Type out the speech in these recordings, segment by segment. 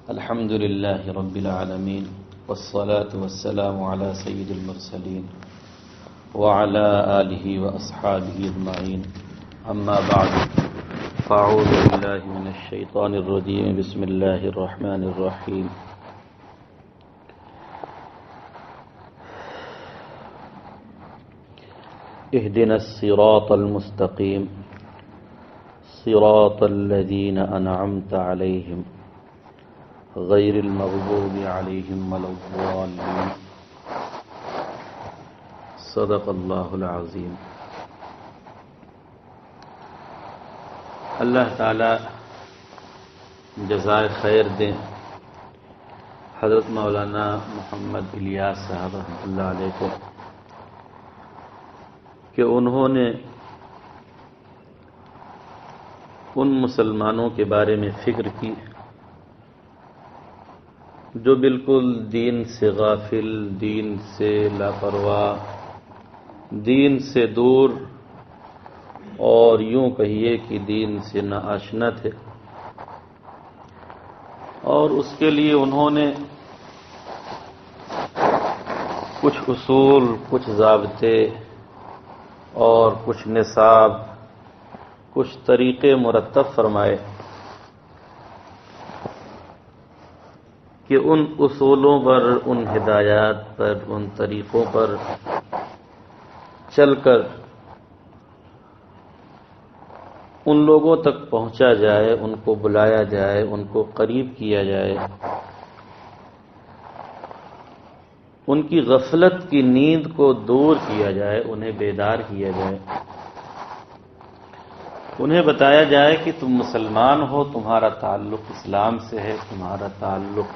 الحمد لله رب العالمين والصلاة والسلام على سيد المرسلين وعلى آله وأصحابه أجمعين أما بعد فأعوذ بالله من الشيطان الرجيم بسم الله الرحمن الرحيم اهدنا الصراط المستقيم صراط الذين أنعمت عليهم غیر المغضوب علیہم ولا الضالین صدق اللہ العظیم۔ اللہ تعالی جزائے خیر دیں حضرت مولانا محمد الیاس صاحب رحمۃ اللہ علیہ کو کہ انہوں نے ان مسلمانوں کے بارے میں فکر کی جو بالکل دین سے غافل، دین سے لاپرواہ، دین سے دور اور یوں کہیے کہ دین سے ناآشنا تھے، اور اس کے لیے انہوں نے کچھ اصول، کچھ ضابطے اور کچھ نصاب، کچھ طریقے مرتب فرمائے کہ ان اصولوں پر، ان ہدایات پر، ان طریقوں پر چل کر ان لوگوں تک پہنچا جائے، ان کو بلایا جائے، ان کو قریب کیا جائے، ان کی غفلت کی نیند کو دور کیا جائے، انہیں بیدار کیا جائے، انہیں بتایا جائے کہ تم مسلمان ہو، تمہارا تعلق اسلام سے ہے، تمہارا تعلق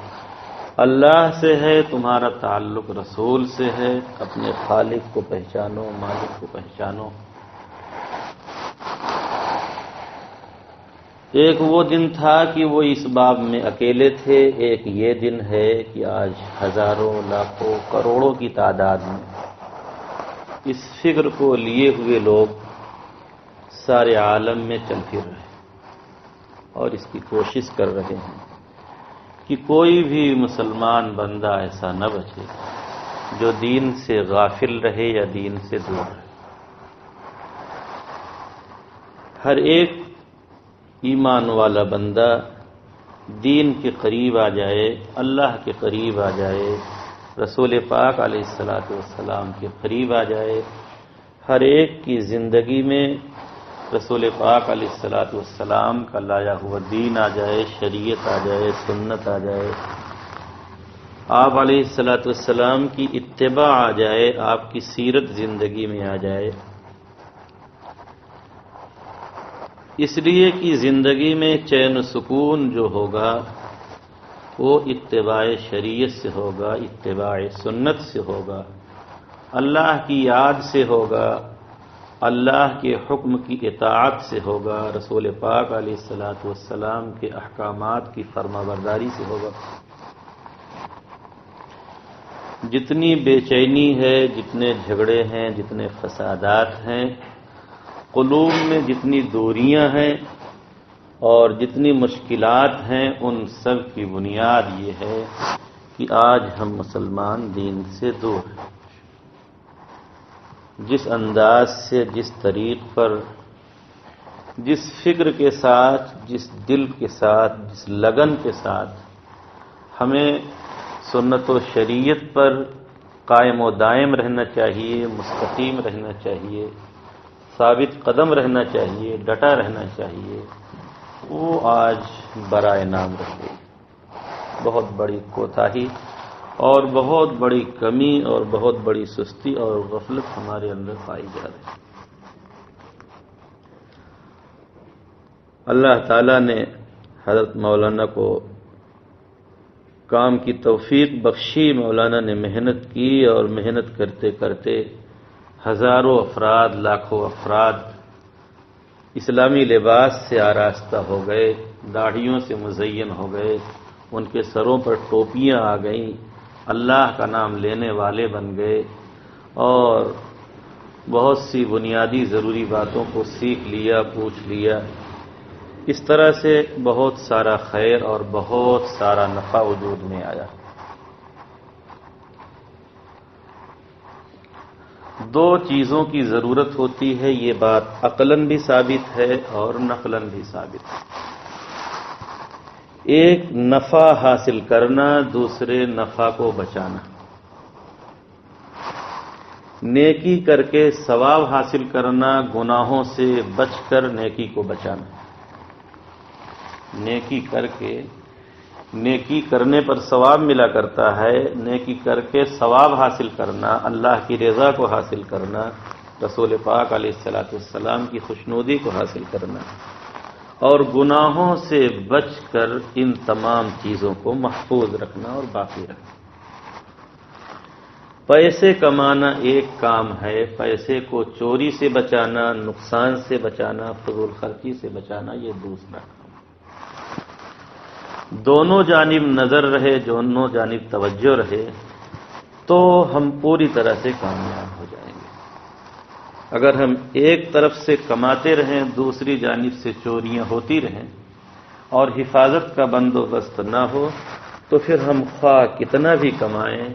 اللہ سے ہے، تمہارا تعلق رسول سے ہے، اپنے خالق کو پہچانو، مالک کو پہچانو۔ ایک وہ دن تھا کہ وہ اس باب میں اکیلے تھے، ایک یہ دن ہے کہ آج ہزاروں، لاکھوں، کروڑوں کی تعداد میں اس فکر کو لیے ہوئے لوگ سارے عالم میں چل پھر رہے ہیں اور اس کی کوشش کر رہے ہیں کہ کوئی بھی مسلمان بندہ ایسا نہ بچے جو دین سے غافل رہے یا دین سے دور رہے۔ ہر ایک ایمان والا بندہ دین کے قریب آ جائے، اللہ کے قریب آ جائے، رسول پاک علیہ الصلوۃ والسلام کے قریب آ جائے، ہر ایک کی زندگی میں رسول پاک علیہ الصلوۃ والسلام کا لایا ہوا دین آ جائے، شریعت آ جائے، سنت آ جائے، آپ علیہ الصلوۃ والسلام کی اتباع آ جائے، آپ کی سیرت زندگی میں آ جائے، اس لیے کہ زندگی میں چین و سکون جو ہوگا وہ اتباع شریعت سے ہوگا، اتباع سنت سے ہوگا، اللہ کی یاد سے ہوگا، اللہ کے حکم کی اطاعت سے ہوگا، رسول پاک علیہ الصلوۃ والسلام کے احکامات کی فرما برداری سے ہوگا۔ جتنی بے چینی ہے، جتنے جھگڑے ہیں، جتنے فسادات ہیں، قلوب میں جتنی دوریاں ہیں اور جتنی مشکلات ہیں، ان سب کی بنیاد یہ ہے کہ آج ہم مسلمان دین سے دور ہیں۔ جس انداز سے، جس طریق پر، جس فکر کے ساتھ، جس دل کے ساتھ، جس لگن کے ساتھ ہمیں سنت و شریعت پر قائم و دائم رہنا چاہیے، مستقیم رہنا چاہیے، ثابت قدم رہنا چاہیے، ڈٹا رہنا چاہیے، وہ آج برائے نام رہ گئی۔ بہت بڑی کوتاہی اور بہت بڑی کمی اور بہت بڑی سستی اور غفلت ہمارے اندر پائی جا رہی ہے۔ اللہ تعالیٰ نے حضرت مولانا کو کام کی توفیق بخشی، مولانا نے محنت کی اور محنت کرتے کرتے ہزاروں افراد، لاکھوں افراد اسلامی لباس سے آراستہ ہو گئے، داڑھیوں سے مزین ہو گئے، ان کے سروں پر ٹوپیاں آ گئیں، اللہ کا نام لینے والے بن گئے اور بہت سی بنیادی ضروری باتوں کو سیکھ لیا، پوچھ لیا، اس طرح سے بہت سارا خیر اور بہت سارا نفع وجود میں آیا۔ دو چیزوں کی ضرورت ہوتی ہے، یہ بات عقلاً بھی ثابت ہے اور نقلاً بھی ثابت ہے۔ ایک نفع حاصل کرنا، دوسرے نفع کو بچانا۔ نیکی کر کے ثواب حاصل کرنا، گناہوں سے بچ کر نیکی کو بچانا۔ نیکی کر کے، نیکی کرنے پر ثواب ملا کرتا ہے، نیکی کر کے ثواب حاصل کرنا، اللہ کی رضا کو حاصل کرنا، رسول پاک علیہ الصلوۃ والسلام کی خوشنودی کو حاصل کرنا، اور گناہوں سے بچ کر ان تمام چیزوں کو محفوظ رکھنا اور باقی رکھنا۔ پیسے کمانا ایک کام ہے، پیسے کو چوری سے بچانا، نقصان سے بچانا، فضول خرچی سے بچانا یہ دوسرا کام۔ دونوں جانب نظر رہے، دونوں جانب توجہ رہے تو ہم پوری طرح سے کامیاب ہو جائیں گے۔ اگر ہم ایک طرف سے کماتے رہیں، دوسری جانب سے چوریاں ہوتی رہیں اور حفاظت کا بندوبست نہ ہو تو پھر ہم خواہ کتنا بھی کمائیں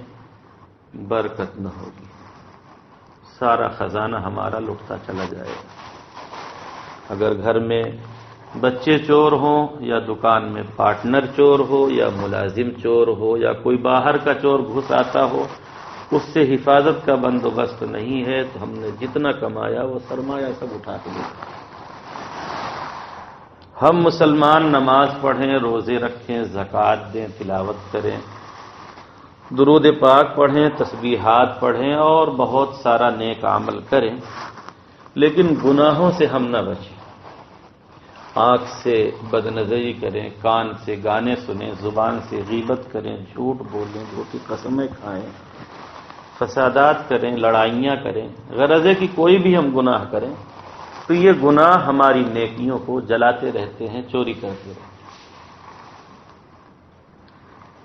برکت نہ ہوگی، سارا خزانہ ہمارا لٹتا چلا جائے گا۔ اگر گھر میں بچے چور ہوں یا دکان میں پارٹنر چور ہو یا ملازم چور ہو یا کوئی باہر کا چور گھس آتا ہو، اس سے حفاظت کا بندوبست نہیں ہے تو ہم نے جتنا کمایا وہ سرمایہ سب اٹھا کے لے۔ ہم مسلمان نماز پڑھیں، روزے رکھیں، زکوٰۃ دیں، تلاوت کریں، درود پاک پڑھیں، تسبیحات پڑھیں اور بہت سارا نیک عمل کریں، لیکن گناہوں سے ہم نہ بچیں۔ آنکھ سے بد نظری کریں، کان سے گانے سنیں، زبان سے غیبت کریں، جھوٹ بولیں، جھوٹی قسمیں کھائیں، فسادات کریں، لڑائیاں کریں، غرض ہے کہ کوئی بھی ہم گناہ کریں تو یہ گناہ ہماری نیکیوں کو جلاتے رہتے ہیں، چوری کرتے رہتے ہیں۔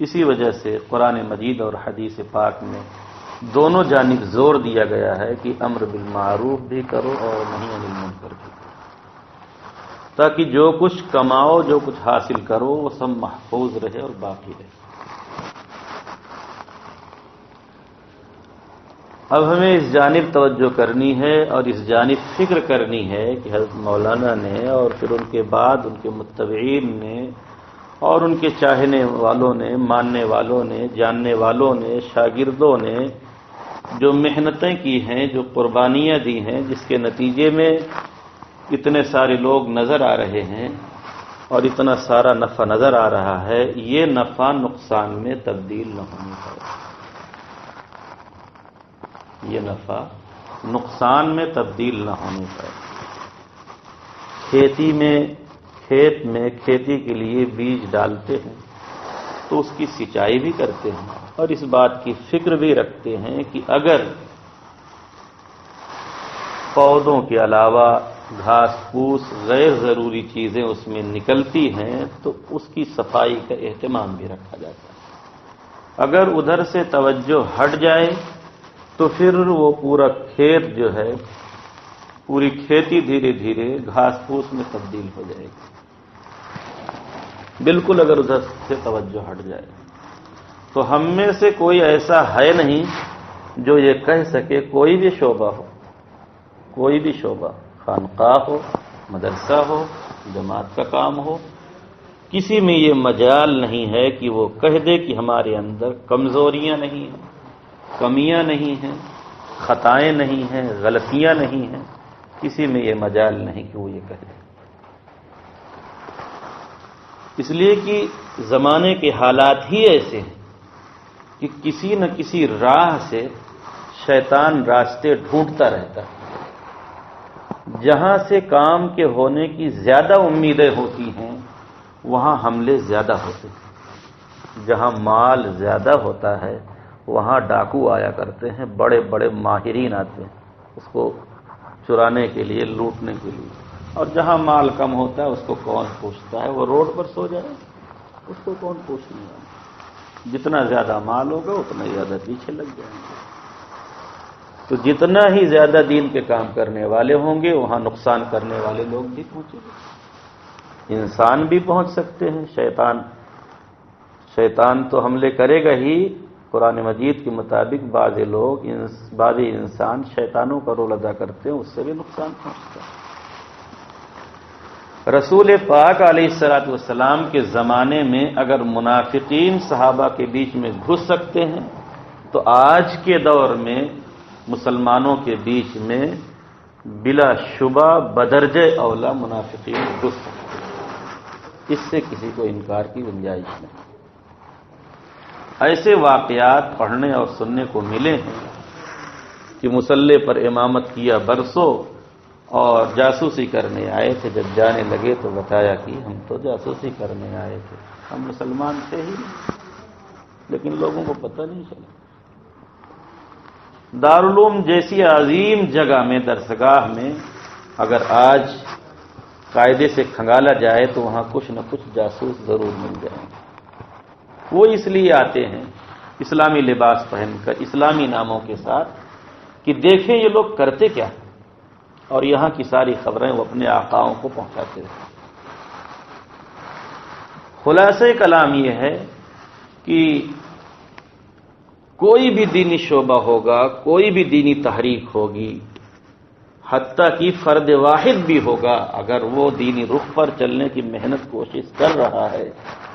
اسی وجہ سے قرآن مجید اور حدیث پاک میں دونوں جانب زور دیا گیا ہے کہ امر بالمعروف بھی کرو اور نہی عن المنکر بھی کرو، تاکہ جو کچھ کماؤ، جو کچھ حاصل کرو وہ سب محفوظ رہے اور باقی رہے۔ اب ہمیں اس جانب توجہ کرنی ہے اور اس جانب فکر کرنی ہے کہ حضرت مولانا نے اور پھر ان کے بعد ان کے متبعین نے اور ان کے چاہنے والوں نے، ماننے والوں نے، جاننے والوں نے، شاگردوں نے جو محنتیں کی ہیں، جو قربانیاں دی ہیں، جس کے نتیجے میں اتنے سارے لوگ نظر آ رہے ہیں اور اتنا سارا نفع نظر آ رہا ہے، یہ نفع نقصان میں تبدیل نہ ہونے پائے، یہ نفع نقصان میں تبدیل نہ ہونے پائے۔ کھیت میں کھیتی کے لیے بیج ڈالتے ہیں تو اس کی سینچائی بھی کرتے ہیں اور اس بات کی فکر بھی رکھتے ہیں کہ اگر پودوں کے علاوہ گھاس پھوس غیر ضروری چیزیں اس میں نکلتی ہیں تو اس کی صفائی کا اہتمام بھی رکھا جاتا ہے۔ اگر ادھر سے توجہ ہٹ جائے تو پھر وہ پورا کھیت جو ہے، پوری کھیتی دھیرے دھیرے گھاس پھوس میں تبدیل ہو جائے گی، بالکل اگر ادھر سے توجہ ہٹ جائے۔ تو ہم میں سے کوئی ایسا ہے نہیں جو یہ کہہ سکے، کوئی بھی شعبہ ہو، کوئی بھی شعبہ، خانقاہ ہو، مدرسہ ہو، جماعت کا کام ہو، کسی میں یہ مجال نہیں ہے کہ وہ کہہ دے کہ ہمارے اندر کمزوریاں نہیں ہیں، کمیاں نہیں ہیں، خطائیں نہیں ہیں، غلطیاں نہیں ہیں، کسی میں یہ مجال نہیں کہ وہ یہ کہہ دے۔ اس لیے کہ زمانے کے حالات ہی ایسے ہیں کہ کسی نہ کسی راہ سے شیطان راستے ڈھونڈتا رہتا ہے۔ جہاں سے کام کے ہونے کی زیادہ امیدیں ہوتی ہیں وہاں حملے زیادہ ہوتے ہیں، جہاں مال زیادہ ہوتا ہے وہاں ڈاکو آیا کرتے ہیں، بڑے بڑے ماہرین آتے ہیں اس کو چرانے کے لیے، لوٹنے کے لیے، اور جہاں مال کم ہوتا ہے اس کو کون پوچھتا ہے، وہ روڈ پر سو جائے اس کو کون پوچھنے والا۔ جتنا زیادہ مال ہوگا اتنا زیادہ پیچھے لگ جائیں گے۔ تو جتنا ہی زیادہ دین کے کام کرنے والے ہوں گے وہاں نقصان کرنے والے لوگ بھی پہنچیں گے۔ انسان بھی پہنچ سکتے ہیں، شیطان تو حملے کرے گا ہی۔ قرآن مجید کے مطابق بعض انسان شیطانوں کا رول ادا کرتے ہیں، اس سے بھی نقصان پہنچتا ہے۔ رسول پاک علیہ الصلوۃ والسلام کے زمانے میں اگر منافقین صحابہ کے بیچ میں گھس سکتے ہیں تو آج کے دور میں مسلمانوں کے بیچ میں بلا شبہ بدرجہ اولا منافقین گھس سکتے ہیں، اس سے کسی کو انکار کی گنجائش نہیں۔ ایسے واقعات پڑھنے اور سننے کو ملے ہیں کہ مصلی پر امامت کیا برسوں اور جاسوسی کرنے آئے تھے، جب جانے لگے تو بتایا کہ ہم تو جاسوسی کرنے آئے تھے، ہم مسلمان تھے ہی لیکن لوگوں کو پتہ نہیں چلا۔ دارالعلوم جیسی عظیم جگہ میں، درسگاہ میں اگر آج قاعدے سے کھنگالا جائے تو وہاں کچھ نہ کچھ جاسوس ضرور مل جائیں گے۔ وہ اس لیے آتے ہیں اسلامی لباس پہن کر، اسلامی ناموں کے ساتھ، کہ دیکھیں یہ لوگ کرتے کیا، اور یہاں کی ساری خبریں وہ اپنے آقاؤں کو پہنچاتے ہیں۔ خلاصہ کلام یہ ہے کہ کوئی بھی دینی شعبہ ہوگا، کوئی بھی دینی تحریک ہوگی، حتیٰ کہ فرد واحد بھی ہوگا، اگر وہ دینی رخ پر چلنے کی محنت کوشش کر رہا ہے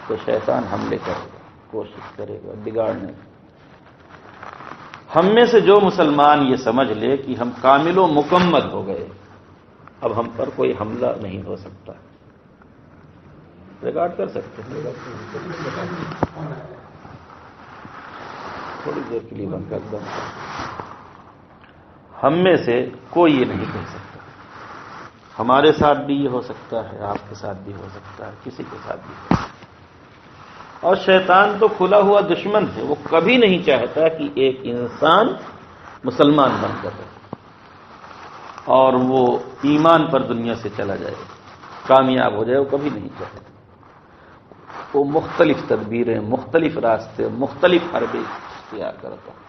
تو شیطان حملے کرے گا، کوشش کرے گا بگاڑنے کی۔ ہم میں سے جو مسلمان یہ سمجھ لے کہ ہم کامل و مکمل ہو گئے، اب ہم پر کوئی حملہ نہیں ہو سکتا۔ ریکارڈ کر سکتے ہیں، تھوڑی دیر کے لیے بند کر دوں۔ ہم میں سے کوئی یہ نہیں کہہ سکتا۔ ہمارے ساتھ بھی یہ ہو سکتا ہے، آپ کے ساتھ بھی ہو سکتا ہے، کسی کے ساتھ بھی ہو سکتا ہے۔ اور شیطان تو کھلا ہوا دشمن ہے، وہ کبھی نہیں چاہتا کہ ایک انسان مسلمان بن کر رہے اور وہ ایمان پر دنیا سے چلا جائے، کامیاب ہو جائے، وہ کبھی نہیں چاہتا۔ وہ مختلف تدبیریں، مختلف راستے، مختلف حربے اختیار کرتا ہے۔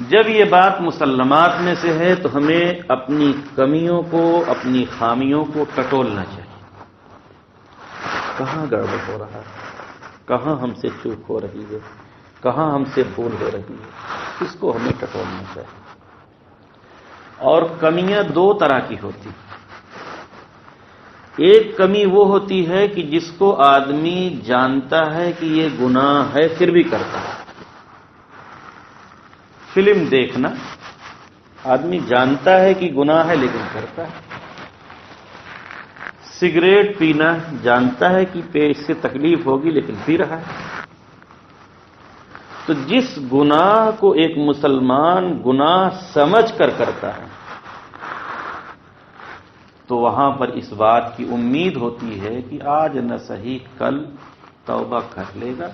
جب یہ بات مسلمات میں سے ہے تو ہمیں اپنی کمیوں کو، اپنی خامیوں کو ٹٹولنا چاہیے۔ کہاں گڑبڑ ہو رہا ہے، کہاں ہم سے چوک ہو رہی ہے، کہاں ہم سے بھول ہو رہی ہے، اس کو ہمیں ٹٹولنا چاہیے۔ اور کمیاں دو طرح کی ہوتی ہیں۔ ایک کمی وہ ہوتی ہے کہ جس کو آدمی جانتا ہے کہ یہ گناہ ہے پھر بھی کرتا ہے۔ فلم دیکھنا، آدمی جانتا ہے کہ گناہ ہے لیکن کرتا ہے۔ سگریٹ پینا، جانتا ہے کہ پیٹ سے تکلیف ہوگی لیکن پی رہا ہے۔ تو جس گناہ کو ایک مسلمان گناہ سمجھ کر کرتا ہے تو وہاں پر اس بات کی امید ہوتی ہے کہ آج نہ صحیح کل توبہ کر لے گا،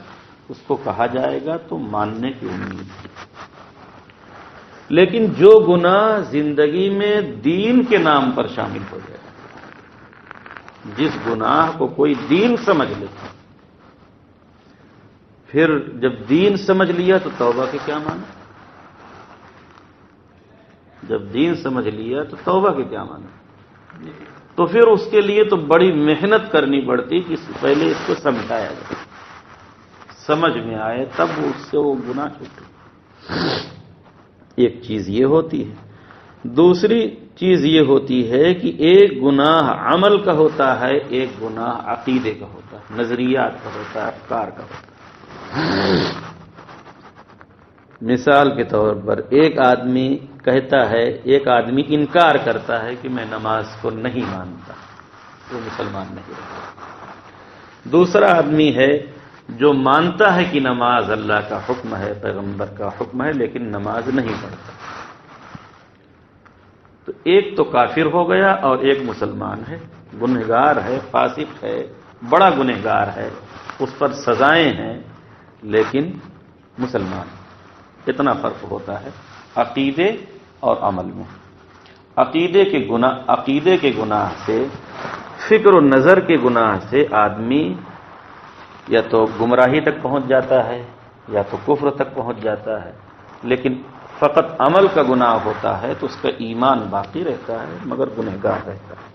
اس کو کہا جائے گا تو ماننے کی امید ہے۔ لیکن جو گناہ زندگی میں دین کے نام پر شامل ہو جائے، جس گناہ کو کوئی دین سمجھ لیتا، پھر جب دین سمجھ لیا تو توبہ کے کیا معنی؟ جب دین سمجھ لیا تو توبہ کے کیا معنی؟ تو پھر اس کے لیے تو بڑی محنت کرنی پڑتی کہ پہلے اس کو سمجھایا جائے، سمجھ میں آئے تب اس سے وہ گناہ چھوٹے۔ ایک چیز یہ ہوتی ہے۔ دوسری چیز یہ ہوتی ہے کہ ایک گناہ عمل کا ہوتا ہے، ایک گناہ عقیدے کا ہوتا ہے، نظریات کا ہوتا ہے، افکار کا ہوتا ہے۔ مثال کے طور پر ایک آدمی کہتا ہے، ایک آدمی انکار کرتا ہے کہ میں نماز کو نہیں مانتا، وہ مسلمان نہیں رہتا۔ دوسرا آدمی ہے جو مانتا ہے کہ نماز اللہ کا حکم ہے، پیغمبر کا حکم ہے، لیکن نماز نہیں پڑھتا۔ تو ایک تو کافر ہو گیا اور ایک مسلمان ہے، گنہگار ہے، فاسق ہے، بڑا گنہگار ہے، اس پر سزائیں ہیں لیکن مسلمان۔ اتنا فرق ہوتا ہے عقیدے اور عمل میں۔ عقیدے کے گناہ سے، فکر و نظر کے گناہ سے آدمی یا تو گمراہی تک پہنچ جاتا ہے یا تو کفر تک پہنچ جاتا ہے، لیکن فقط عمل کا گناہ ہوتا ہے تو اس کا ایمان باقی رہتا ہے مگر گنہگار رہتا ہے۔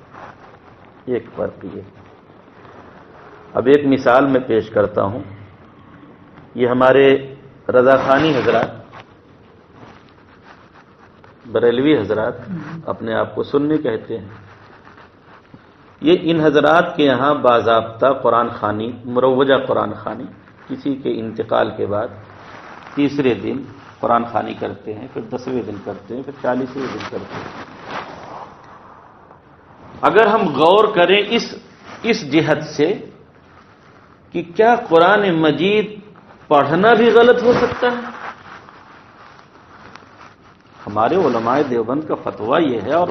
ایک فرق یہ. اب ایک مثال میں پیش کرتا ہوں. یہ ہمارے رضاخانی حضرات، بریلوی حضرات اپنے آپ کو سنی کہتے ہیں. یہ ان حضرات کے یہاں باضابطہ قرآن خوانی، مروجہ قرآن خوانی، کسی کے انتقال کے بعد تیسرے دن قرآن خوانی کرتے ہیں، پھر 10ویں دن کرتے ہیں، پھر 40ویں دن کرتے ہیں. اگر ہم غور کریں اس جہت سے کہ کیا قرآن مجید پڑھنا بھی غلط ہو سکتا ہے؟ ہمارے علماء دیوبند کا فتویٰ یہ ہے، اور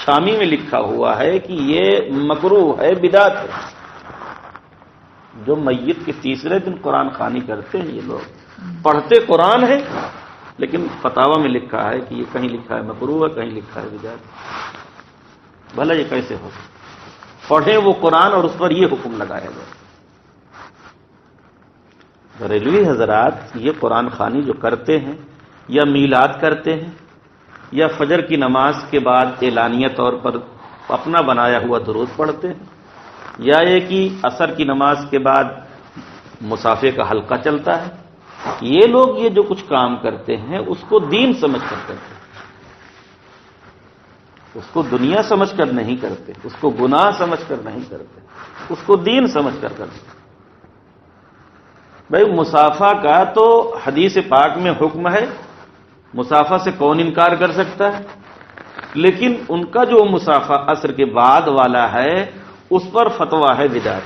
شامی میں لکھا ہوا ہے کہ یہ مکروہ ہے، بدعت ہے. جو میت کے تیسرے دن قرآن خوانی کرتے ہیں، یہ لوگ پڑھتے قرآن ہے، لیکن فتاوی میں لکھا ہے کہ یہ کہیں لکھا ہے مکروہ ہے، کہیں لکھا ہے بدعت. بھلا یہ کیسے ہو؟ پڑھیں وہ قرآن اور اس پر یہ حکم لگایا گیا. بریلوی حضرات یہ قرآن خوانی جو کرتے ہیں، یا میلاد کرتے ہیں، یا فجر کی نماز کے بعد اعلانیہ طور پر اپنا بنایا ہوا درود پڑھتے ہیں، یا یہ کہ عصر کی نماز کے بعد مصافحے کا حلقہ چلتا ہے، یہ لوگ یہ جو کچھ کام کرتے ہیں اس کو دین سمجھ کر کرتے ہیں، اس کو دنیا سمجھ کر نہیں کرتے، اس کو گناہ سمجھ کر نہیں کرتے، اس کو دین سمجھ کر کرتے. بھائی مصافحہ کا تو حدیث پاک میں حکم ہے، مصافحہ سے کون انکار کر سکتا ہے؟ لیکن ان کا جو مصافحہ عصر کے بعد والا ہے اس پر فتویٰ ہے بدعت.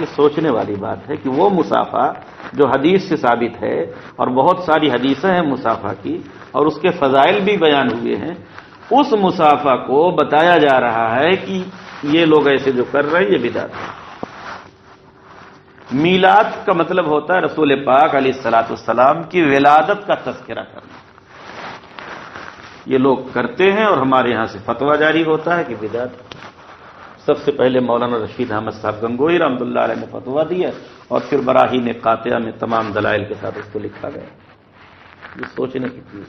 یہ سوچنے والی بات ہے کہ وہ مصافحہ جو حدیث سے ثابت ہے، اور بہت ساری حدیثیں ہیں مصافحہ کی، اور اس کے فضائل بھی بیان ہوئے ہیں، اس مصافحہ کو بتایا جا رہا ہے کہ یہ لوگ ایسے جو کر رہے ہیں یہ بدعت ہے. میلاد کا مطلب ہوتا ہے رسول پاک علیہ الصلوۃ والسلام کی ولادت کا تذکرہ کرنا. یہ لوگ کرتے ہیں اور ہمارے یہاں سے فتویٰ جاری ہوتا ہے کہ بدعت. سب سے پہلے مولانا رشید احمد صاحب گنگوئی رحمۃ اللہ علیہ نے فتویٰ دیا، اور پھر براہین قاطعہ میں تمام دلائل کے ساتھ اس کو لکھا گیا. یہ سوچنے کی چیز.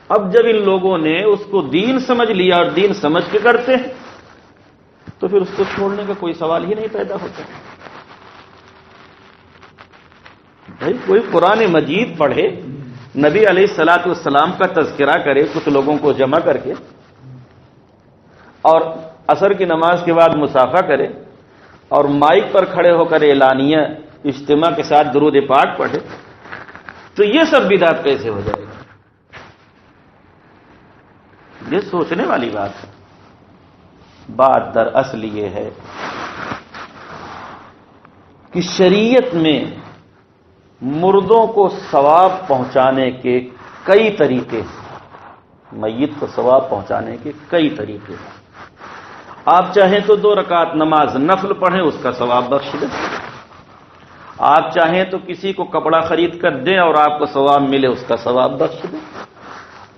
اب جب ان لوگوں نے اس کو دین سمجھ لیا اور دین سمجھ کے کرتے ہیں تو پھر اس کو چھوڑنے کا کوئی سوال ہی نہیں پیدا ہوتا. بھائی کوئی قرآن مجید پڑھے، نبی علیہ الصلوۃ والسلام کا تذکرہ کرے کچھ لوگوں کو جمع کر کے، اور عصر کی نماز کے بعد مصافحہ کرے، اور مائک پر کھڑے ہو کر اعلانیہ اجتماع کے ساتھ درود پاک پڑھے، تو یہ سب بدعت کیسے ہو جائے گا؟ یہ سوچنے والی بات ہے. بات در اصل یہ ہے کہ شریعت میں مردوں کو ثواب پہنچانے کے کئی طریقے ہیں. میت کو ثواب پہنچانے کے کئی طریقے ہیں. آپ چاہیں تو 2 رکعت نماز نفل پڑھیں، اس کا ثواب بخش دیں. آپ چاہیں تو کسی کو کپڑا خرید کر دیں اور آپ کو ثواب ملے، اس کا ثواب بخش دیں.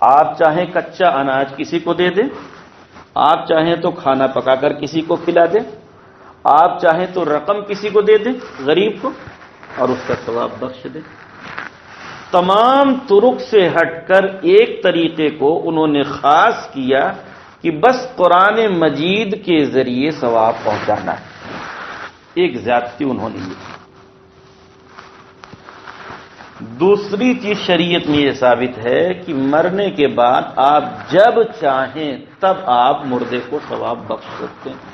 آپ چاہیں کچا اناج کسی کو دے دیں، آپ چاہیں تو کھانا پکا کر کسی کو کھلا دیں، آپ چاہیں تو رقم کسی کو دے دیں غریب کو، اور اس کا ثواب بخش دیں. تمام طرق سے ہٹ کر ایک طریقے کو انہوں نے خاص کیا کہ بس قرآن مجید کے ذریعے ثواب پہنچانا ہے. ایک زیادتی انہوں نے کی. دوسری چیز شریعت میں یہ ثابت ہے کہ مرنے کے بعد آپ جب چاہیں تب آپ مردے کو ثواب بخش سکتے ہیں.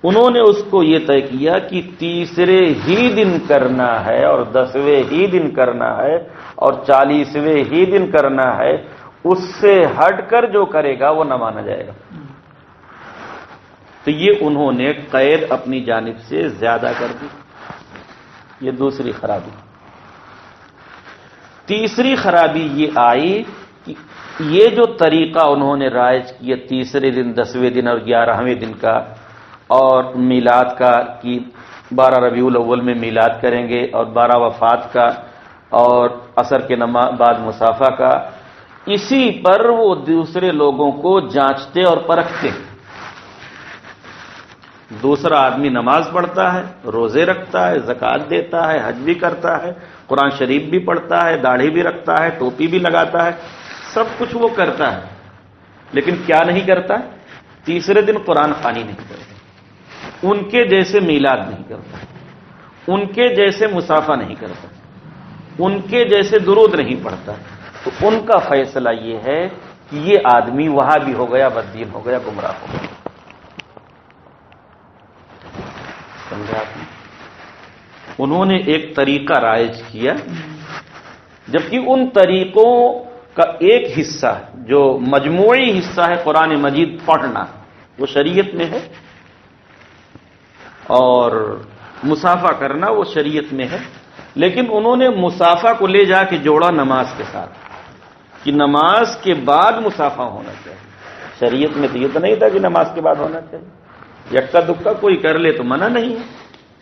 انہوں نے اس کو یہ طے کیا کہ تیسرے ہی دن کرنا ہے، اور 10ویں ہی دن کرنا ہے، اور 40ویں ہی دن کرنا ہے. اس سے ہٹ کر جو کرے گا وہ نہ مانا جائے گا. تو یہ انہوں نے قید اپنی جانب سے زیادہ کر دی. یہ دوسری خرابی. تیسری خرابی یہ آئی کہ یہ جو طریقہ انہوں نے رائج کیا تیسرے دن، 10ویں دن اور 11ویں دن کا، اور میلاد کا کہ 12 ربیع الاول میں میلاد کریں گے، اور 12 وفات کا، اور عصر کے بعد مصافحہ کا، اسی پر وہ دوسرے لوگوں کو جانچتے اور پرکھتے. دوسرا آدمی نماز پڑھتا ہے، روزے رکھتا ہے، زکوٰۃ دیتا ہے، حج بھی کرتا ہے، قرآن شریف بھی پڑھتا ہے، داڑھی بھی رکھتا ہے، ٹوپی بھی لگاتا ہے، سب کچھ وہ کرتا ہے، لیکن کیا نہیں کرتا؟ تیسرے دن قرآن خوانی نہیں کرتا، ان کے جیسے میلاد نہیں کرتا، ان کے جیسے مصافحہ نہیں کرتا، ان کے جیسے درود نہیں پڑھتا، تو ان کا فیصلہ یہ ہے کہ یہ آدمی وہابی ہو گیا، بددین ہو گیا، گمراہ ہو گیا۔ سمجھا آپ نے؟ انہوں نے ایک طریقہ رائج کیا، جبکہ ان طریقوں کا ایک حصہ جو مجموعی حصہ ہے قرآن مجید پڑھنا، وہ شریعت میں ہے، اور مصافحہ کرنا وہ شریعت میں ہے، لیکن انہوں نے مصافحہ کو لے جا کے جوڑا نماز کے ساتھ کہ نماز کے بعد مصافحہ ہونا چاہیے۔ شریعت میں تو یہ تو نہیں تھا کہ نماز کے بعد ہونا چاہیے، یکا دکا کوئی کر لے تو منع نہیں ہے،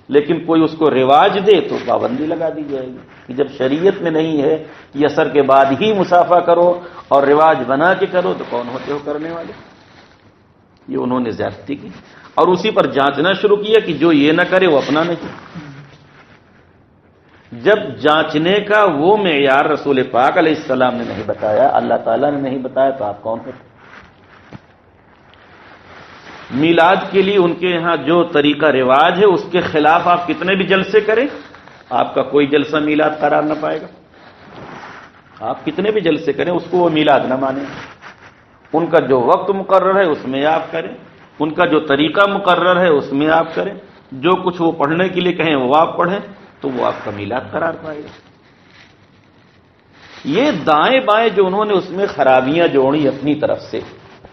لیکن کوئی اس کو رواج دے تو پابندی لگا دی جائے گی کہ جب شریعت میں نہیں ہے کہ عصر کے بعد ہی مصافحہ کرو اور رواج بنا کے کرو تو کون ہوتے ہو کرنے والے؟ یہ انہوں نے زیادتی کی اور اسی پر جانچنا شروع کیا کہ جو یہ نہ کرے وہ اپنا نہیں۔ جب جانچنے کا وہ معیار رسول پاک علیہ السلام نے نہیں بتایا، اللہ تعالیٰ نے نہیں بتایا، تو آپ کون ہوتے؟ میلاد کے لیے ان کے یہاں جو طریقہ رواج ہے اس کے خلاف آپ کتنے بھی جلسے کریں، آپ کا کوئی جلسہ میلاد قرار نہ پائے گا۔ آپ کتنے بھی جلسے کریں اس کو وہ میلاد نہ مانیں۔ ان کا جو وقت مقرر ہے اس میں آپ کریں، ان کا جو طریقہ مقرر ہے اس میں آپ کریں، جو کچھ وہ پڑھنے کے لیے کہیں وہ آپ پڑھیں، تو وہ آپ کا میلاد قرار پائے گا۔ یہ دائیں بائیں جو انہوں نے اس میں خرابیاں جوڑی اپنی طرف سے،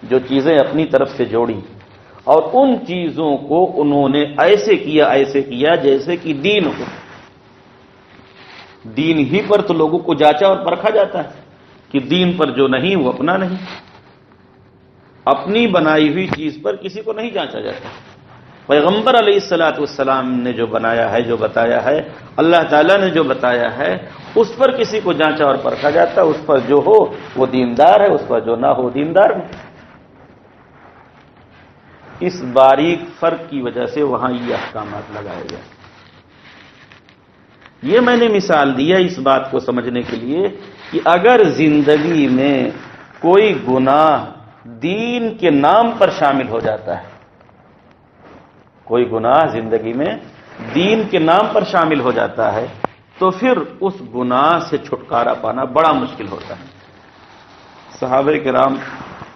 جو چیزیں اپنی طرف سے جوڑی، اور ان چیزوں کو انہوں نے ایسے کیا جیسے کہ دین ہو۔ دین ہی پر تو لوگوں کو جانچا اور پرکھا جاتا ہے کہ دین پر جو نہیں وہ اپنا نہیں، اپنی بنائی ہوئی چیز پر کسی کو نہیں جانچا جاتا۔ پیغمبر علیہ الصلوۃ والسلام نے جو بنایا ہے، جو بتایا ہے، اللہ تعالیٰ نے جو بتایا ہے، اس پر کسی کو جانچا اور پرکھا جاتا ہے، اس پر جو ہو وہ دیندار ہے، اس پر جو نہ ہو دیندار نہیں۔ اس باریک فرق کی وجہ سے وہاں یہ احکامات لگائے گئے۔ یہ میں نے مثال دیا اس بات کو سمجھنے کے لیے کہ اگر زندگی میں کوئی گناہ دین کے نام پر شامل ہو جاتا ہے، کوئی گناہ زندگی میں دین کے نام پر شامل ہو جاتا ہے، تو پھر اس گناہ سے چھٹکارا پانا بڑا مشکل ہوتا ہے۔ صحابہ کرام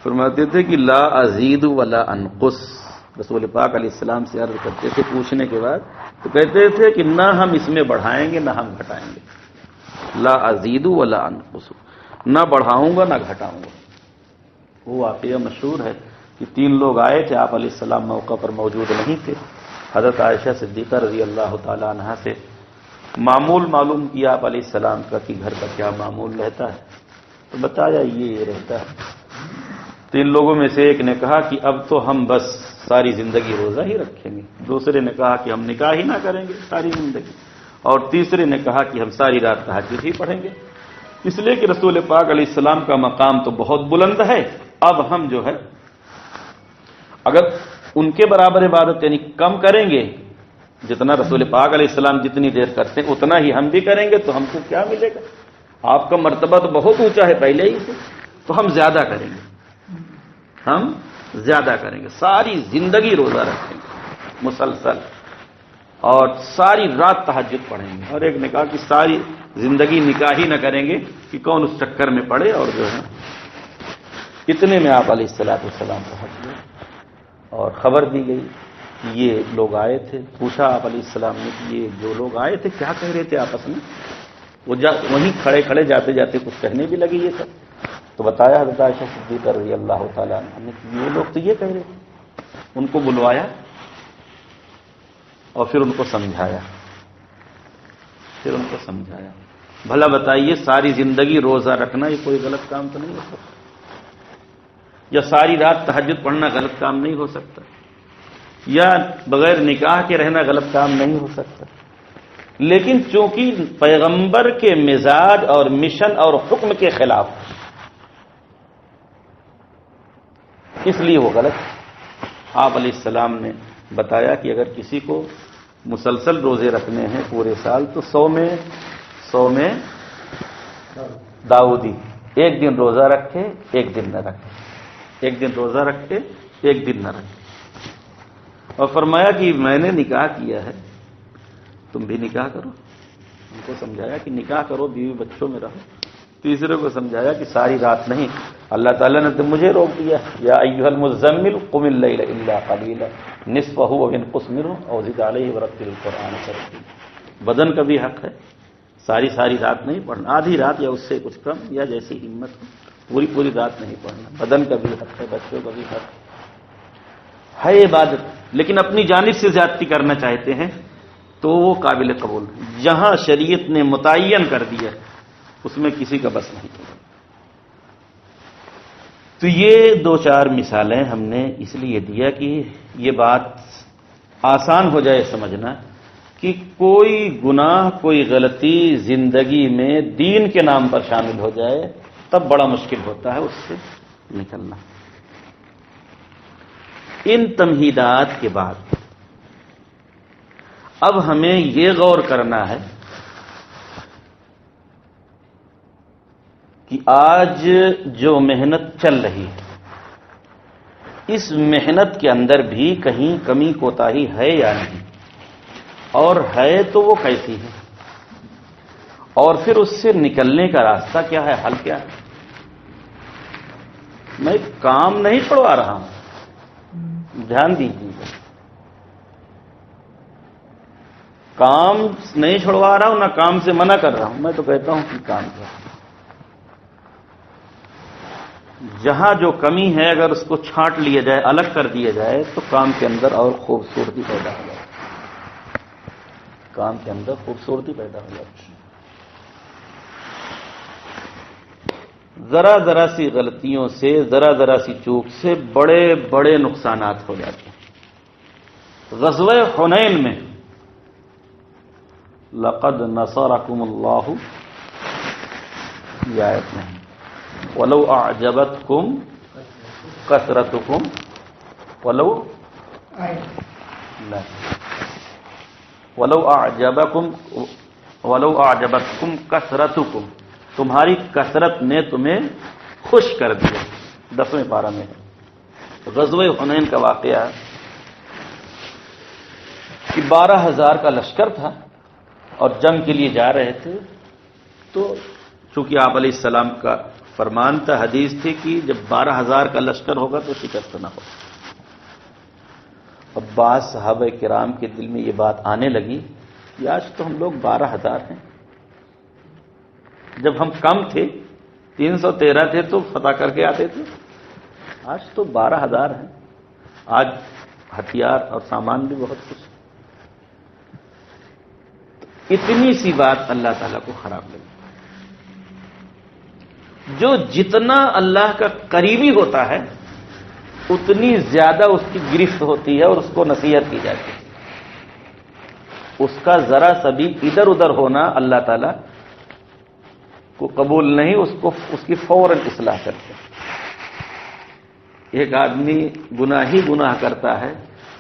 فرماتے تھے کہ لا ازید ولا انقص، رسول پاک علیہ السلام سے عرض کرتے تھے پوچھنے کے بعد، تو کہتے تھے کہ نہ ہم اس میں بڑھائیں گے نہ ہم گھٹائیں گے، لا ازید ولا انقص، نہ بڑھاؤں گا نہ گھٹاؤں گا۔ وہ واقعہ مشہور ہے کہ 3 لوگ آئے تھے، آپ علیہ السلام موقع پر موجود نہیں تھے۔ حضرت عائشہ صدیقہ رضی اللہ تعالی عنہا سے معمول معلوم کیا آپ علیہ السلام کا کہ گھر کا کیا معمول رہتا ہے، تو بتایا یہ رہتا ہے۔ 3 لوگوں میں سے ایک نے کہا کہ اب تو ہم بس ساری زندگی روزہ ہی رکھیں گے، دوسرے نے کہا کہ ہم نکاح ہی نہ کریں گے ساری زندگی، اور تیسرے نے کہا کہ ہم ساری رات تہجد ہی پڑھیں گے، اس لیے کہ رسول پاک علیہ السلام کا مقام تو بہت بلند ہے، اب ہم جو ہے اگر ان کے برابر عبادت یعنی کم کریں گے، جتنا رسول پاک علیہ السلام جتنی دیر کرتے ہیں اتنا ہی ہم بھی کریں گے، تو ہم کو کیا ملے گا؟ آپ کا مرتبہ تو بہت اونچا ہے پہلے ہی سے، تو ہم زیادہ کریں گے، ہم زیادہ کریں گے، ساری زندگی روزہ رکھیں گے مسلسل، اور ساری رات تہجد پڑھیں گے۔ اور ایک نے کہا کہ ساری زندگی نکاح ہی نہ کریں گے کہ کون اس چکر میں پڑے، اور جو ہے اتنے میں آپ علیہ السلام پہنچ گئے اور خبر دی گئی کہ یہ لوگ آئے تھے۔ پوچھا آپ علیہ السلام نے کہ یہ جو لوگ آئے تھے کیا کہہ رہے تھے آپس میں؟ وہ وہیں کھڑے کھڑے جاتے جاتے کچھ کہنے بھی لگے یہ سب، تو بتایا حضرت عائشہ صدیقہ رضی اللہ تعالیٰ عنہ نے کہ یہ لوگ تو یہ کہہ رہے تھے۔ ان کو بلوایا اور پھر ان کو سمجھایا، بھلا بتائیے ساری زندگی روزہ رکھنا یہ کوئی غلط کام تو نہیں ہو سکتا، یا ساری رات تہجد پڑھنا غلط کام نہیں ہو سکتا، یا بغیر نکاح کے رہنا غلط کام نہیں ہو سکتا، لیکن چونکہ پیغمبر کے مزاج اور مشن اور حکم کے خلاف، اس لیے وہ غلط۔ آپ علیہ السلام نے بتایا کہ اگر کسی کو مسلسل روزے رکھنے ہیں پورے سال تو 100 میں داؤدی، ایک دن روزہ رکھے ایک دن نہ رکھے، ایک دن روزہ رکھے، ایک دن نہ رکھے، اور فرمایا کہ میں نے نکاح کیا ہے، تم بھی نکاح کرو۔ ان کو سمجھایا کہ نکاح کرو، بیوی بچوں میں رہو۔ تیسرے کو سمجھایا کہ ساری رات نہیں، اللہ تعالیٰ نے تو مجھے روک دیا، یا ایھا المزمل قم اللیل الا قلیلا نصفہ او انقص منہ او زد علیہ ورتل القرآن ترتیلا۔ بدن کا بھی حق ہے، ساری رات نہیں پڑھنا، آدھی رات یا اس سے کچھ کم، یا جیسی ہمت ہو، پوری رات نہیں پڑھنا۔ بدن کا بھی حق ہے، بچوں کا بھی حق ہے عبادت، لیکن اپنی جانب سے زیادتی کرنا چاہتے ہیں تو وہ قابل قبول ہے۔ جہاں شریعت نے متعین کر دیا اس میں کسی کا بس نہیں۔ تو یہ 2-4 مثالیں ہم نے اس لیے دیا کہ یہ بات آسان ہو جائے سمجھنا کہ کوئی گناہ، کوئی غلطی زندگی میں دین کے نام پر شامل ہو جائے تب بڑا مشکل ہوتا ہے اس سے نکلنا۔ ان تمہیدات کے بعد اب ہمیں یہ غور کرنا ہے کہ آج جو محنت چل رہی ہے، اس محنت کے اندر بھی کہیں کمی کوتاہی ہے یا نہیں، اور ہے تو وہ کیسی ہے، اور پھر اس سے نکلنے کا راستہ کیا ہے، حل کیا ہے۔ میں کام نہیں چھڑوا رہا ہوں، دھیان دیجیے، کام نہیں چھڑوا رہا ہوں، نہ کام سے منع کر رہا ہوں، میں تو کہتا ہوں کہ کام کیا، جہاں جو کمی ہے اگر اس کو چھانٹ لیا جائے، الگ کر دیا جائے تو کام کے اندر اور خوبصورتی پیدا ہو جائے، کام کے اندر خوبصورتی پیدا ہو جاتی ہے۔ ذرا سی غلطیوں سے، ذرا سی چوک سے بڑے بڑے نقصانات ہو جاتے ہیں۔ غزوہ حنین میں لقد نصرکم اللہ، یہ آیت میں وَلَوْ أَعْجَبَتْكُمْ كَثْرَتُكُمْ وَلَوْ أَعْجَبَتْكُمْ كَثْرَتُكُمْ، تمہاری کثرت نے تمہیں خوش کر دیا، 10ویں پارہ میں ہے۔ غزوہ حنین کا واقعہ کہ 12,000 کا لشکر تھا اور جنگ کے لیے جا رہے تھے، تو چونکہ آپ علیہ السلام کا فرمان تھا، حدیث تھی کہ جب 12,000 کا لشکر ہوگا تو شکست نہ ہو۔ اب بعض صحابہ کرام کے دل میں یہ بات آنے لگی کہ آج تو ہم لوگ 12,000 ہیں، جب ہم کم تھے 313 تھے تو فتح کر کے آتے تھے، آج تو 12,000 ہیں، آج ہتھیار اور سامان بھی بہت کچھ۔ اتنی سی بات اللہ تعالیٰ کو خراب لگی۔ جو جتنا اللہ کا قریبی ہوتا ہے اتنی زیادہ اس کی گرفت ہوتی ہے اور اس کو نصیحت کی جاتی ہے۔ اس کا ذرا سا بھی ادھر ادھر ہونا اللہ تعالیٰ کو قبول نہیں، اس کی فوراً اصلاح کرتے ہیں۔ ایک آدمی گناہ ہی گناہ کرتا ہے،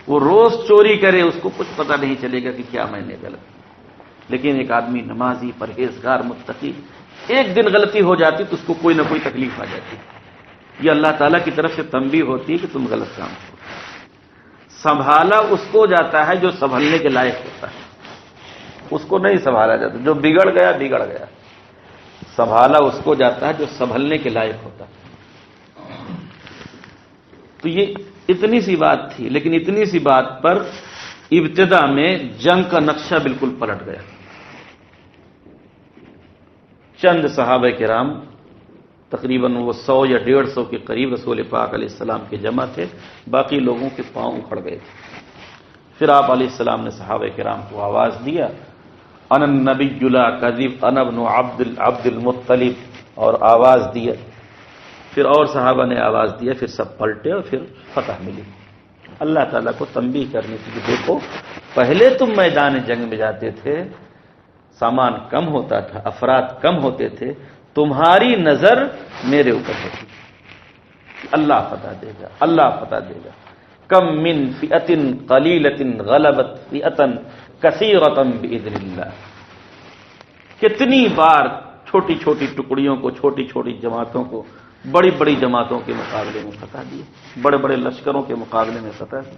وہ روز چوری کرے، اس کو کچھ پتہ نہیں چلے گا کہ کیا میں نے غلط کیا، لیکن ایک آدمی نمازی، پرہیزگار، متقی، ایک دن غلطی ہو جاتی تو اس کو کوئی نہ کوئی تکلیف آ جاتی، یہ اللہ تعالیٰ کی طرف سے تنبیہ ہوتی ہے کہ تم غلط کام کرو۔ سنبھالا اس کو جاتا ہے جو سنبھلنے کے لائق ہوتا ہے، اس کو نہیں سنبھالا جاتا، جو بگڑ گیا بگڑ گیا، سنبھالا اس کو جاتا ہے جو سنبھلنے کے لائق ہوتا ہے۔ تو یہ اتنی سی بات تھی، لیکن اتنی سی بات پر ابتدا میں جنگ کا نقشہ بالکل پلٹ گیا۔ چند صحابہ کرام تقریباً وہ 100 یا 150 کے قریب رسول پاک علیہ السلام کے جمع تھے، باقی لوگوں کے پاؤں اکھڑ گئے تھے۔ پھر آپ علیہ السلام نے صحابہ کرام کو آواز دیا، انا النبی لا کذب انا ابن عبد المطلب، اور آواز دیا۔ پھر اور صحابہ نے آواز دیا، پھر سب پلٹے اور پھر فتح ملی۔ اللہ تعالیٰ کو تنبیہ کرنے کی کہ دیکھو پہلے تم میدان جنگ میں جاتے تھے، سامان کم ہوتا تھا، افراد کم ہوتے تھے، تمہاری نظر میرے اوپر ہوتی، اللہ فتح دے گا، اللہ فتح دے گا۔ کم من فئۃ قلیلۃ غلبت فئۃ کثیرۃ باذن اللہ، کتنی بار چھوٹی چھوٹی ٹکڑیوں کو، چھوٹی چھوٹی جماعتوں کو بڑی بڑی جماعتوں کے مقابلے میں فتح دی، بڑے بڑے لشکروں کے مقابلے میں فتح دی۔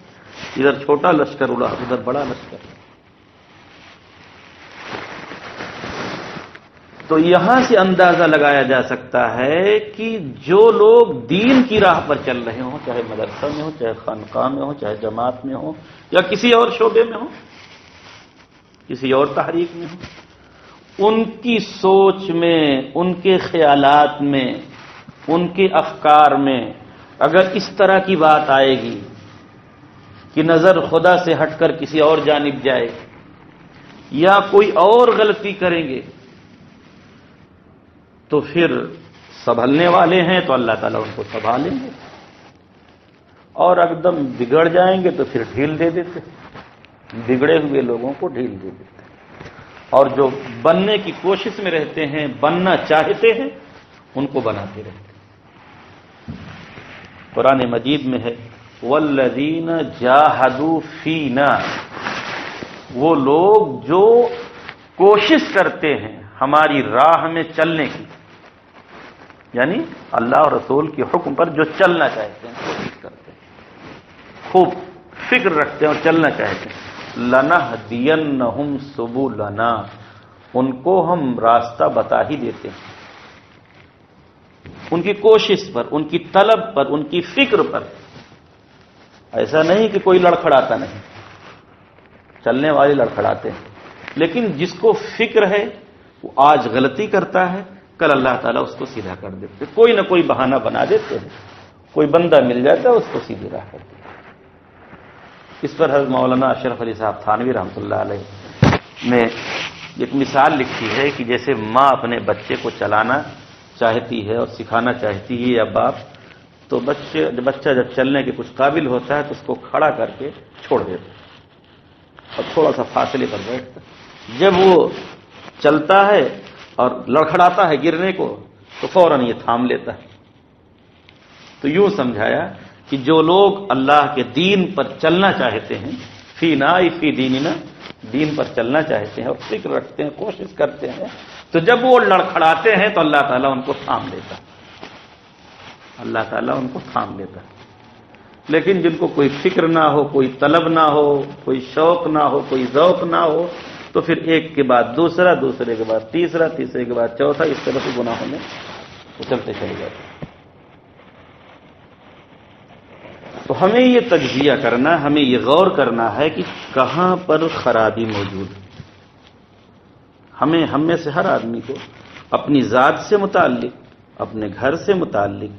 ادھر چھوٹا لشکر اڑا، ادھر بڑا لشکر۔ تو یہاں سے اندازہ لگایا جا سکتا ہے کہ جو لوگ دین کی راہ پر چل رہے ہوں، چاہے مدرسہ میں ہو، چاہے خانقاہ میں ہو، چاہے جماعت میں ہو، یا کسی اور شعبے میں ہو، کسی اور تحریک میں ہو، ان کی سوچ میں، ان کے خیالات میں، ان کے افکار میں اگر اس طرح کی بات آئے گی کہ نظر خدا سے ہٹ کر کسی اور جانب جائے یا کوئی اور غلطی کریں گے، تو پھر سنبھلنے والے ہیں تو اللہ تعالیٰ ان کو سنبھالیں گے، اور ایک دم بگڑ جائیں گے تو پھر ڈھیل دے دیتے، بگڑے ہوئے لوگوں کو ڈھیل دے دیتے، اور جو بننے کی کوشش میں رہتے ہیں، بننا چاہتے ہیں، ان کو بناتے رہتے ہیں۔ قرآن مجید میں ہے والذین جاہدوا فینا، وہ لوگ جو کوشش کرتے ہیں ہماری راہ میں چلنے کی، یعنی اللہ اور رسول کے حکم پر جو چلنا چاہتے ہیں، کوشش کرتے ہیں، خوب فکر رکھتے ہیں اور چلنا چاہتے ہیں، لنہدینہم سبلنا، ان کو ہم راستہ بتا ہی دیتے ہیں، ان کی کوشش پر، ان کی طلب پر، ان کی فکر پر۔ ایسا نہیں کہ کوئی لڑکھڑاتا نہیں، چلنے والے لڑکھڑاتے ہیں، لیکن جس کو فکر ہے وہ آج غلطی کرتا ہے، کل اللہ تعالیٰ اس کو سیدھا کر دیتے، کوئی نہ کوئی بہانہ بنا دیتے ہیں، کوئی بندہ مل جاتا ہے اس کو سیدھی راہ کر دیتے۔ اس پر حضرت مولانا اشرف علی صاحب تھانوی رحمۃ اللہ علیہ نے ایک مثال لکھی ہے کہ جیسے ماں اپنے بچے کو چلانا چاہتی ہے اور سکھانا چاہتی ہے، یا باپ، تو بچہ جب چلنے کے کچھ قابل ہوتا ہے تو اس کو کھڑا کر کے چھوڑ دیتا اور تھوڑا سا فاصلے پر بیٹھتا، جب وہ چلتا ہے اور لڑکھڑاتا ہے گرنے کو تو فوراً یہ تھام لیتا ہے۔ تو یوں سمجھایا کہ جو لوگ اللہ کے دین پر چلنا چاہتے ہیں، فینا فی دیننا، دین پر چلنا چاہتے ہیں اور فکر رکھتے ہیں، کوشش کرتے ہیں، تو جب وہ لڑکھڑاتے ہیں تو اللہ تعالیٰ ان کو تھام لیتا ہے، اللہ تعالیٰ ان کو تھام لیتا ہے۔ لیکن جن کو کوئی فکر نہ ہو، کوئی طلب نہ ہو، کوئی شوق نہ ہو، کوئی ذوق نہ ہو، تو پھر ایک کے بعد دوسرا، دوسرے کے بعد تیسرا، تیسرے کے بعد چوتھا، اس طرح سے گناہوں میں چلتے چلے جاتے ہیں۔ تو ہمیں یہ تجزیہ کرنا، ہمیں یہ غور کرنا ہے کہ کہاں پر خرابی موجود ہے۔ ہم میں سے ہر آدمی کو اپنی ذات سے متعلق، اپنے گھر سے متعلق،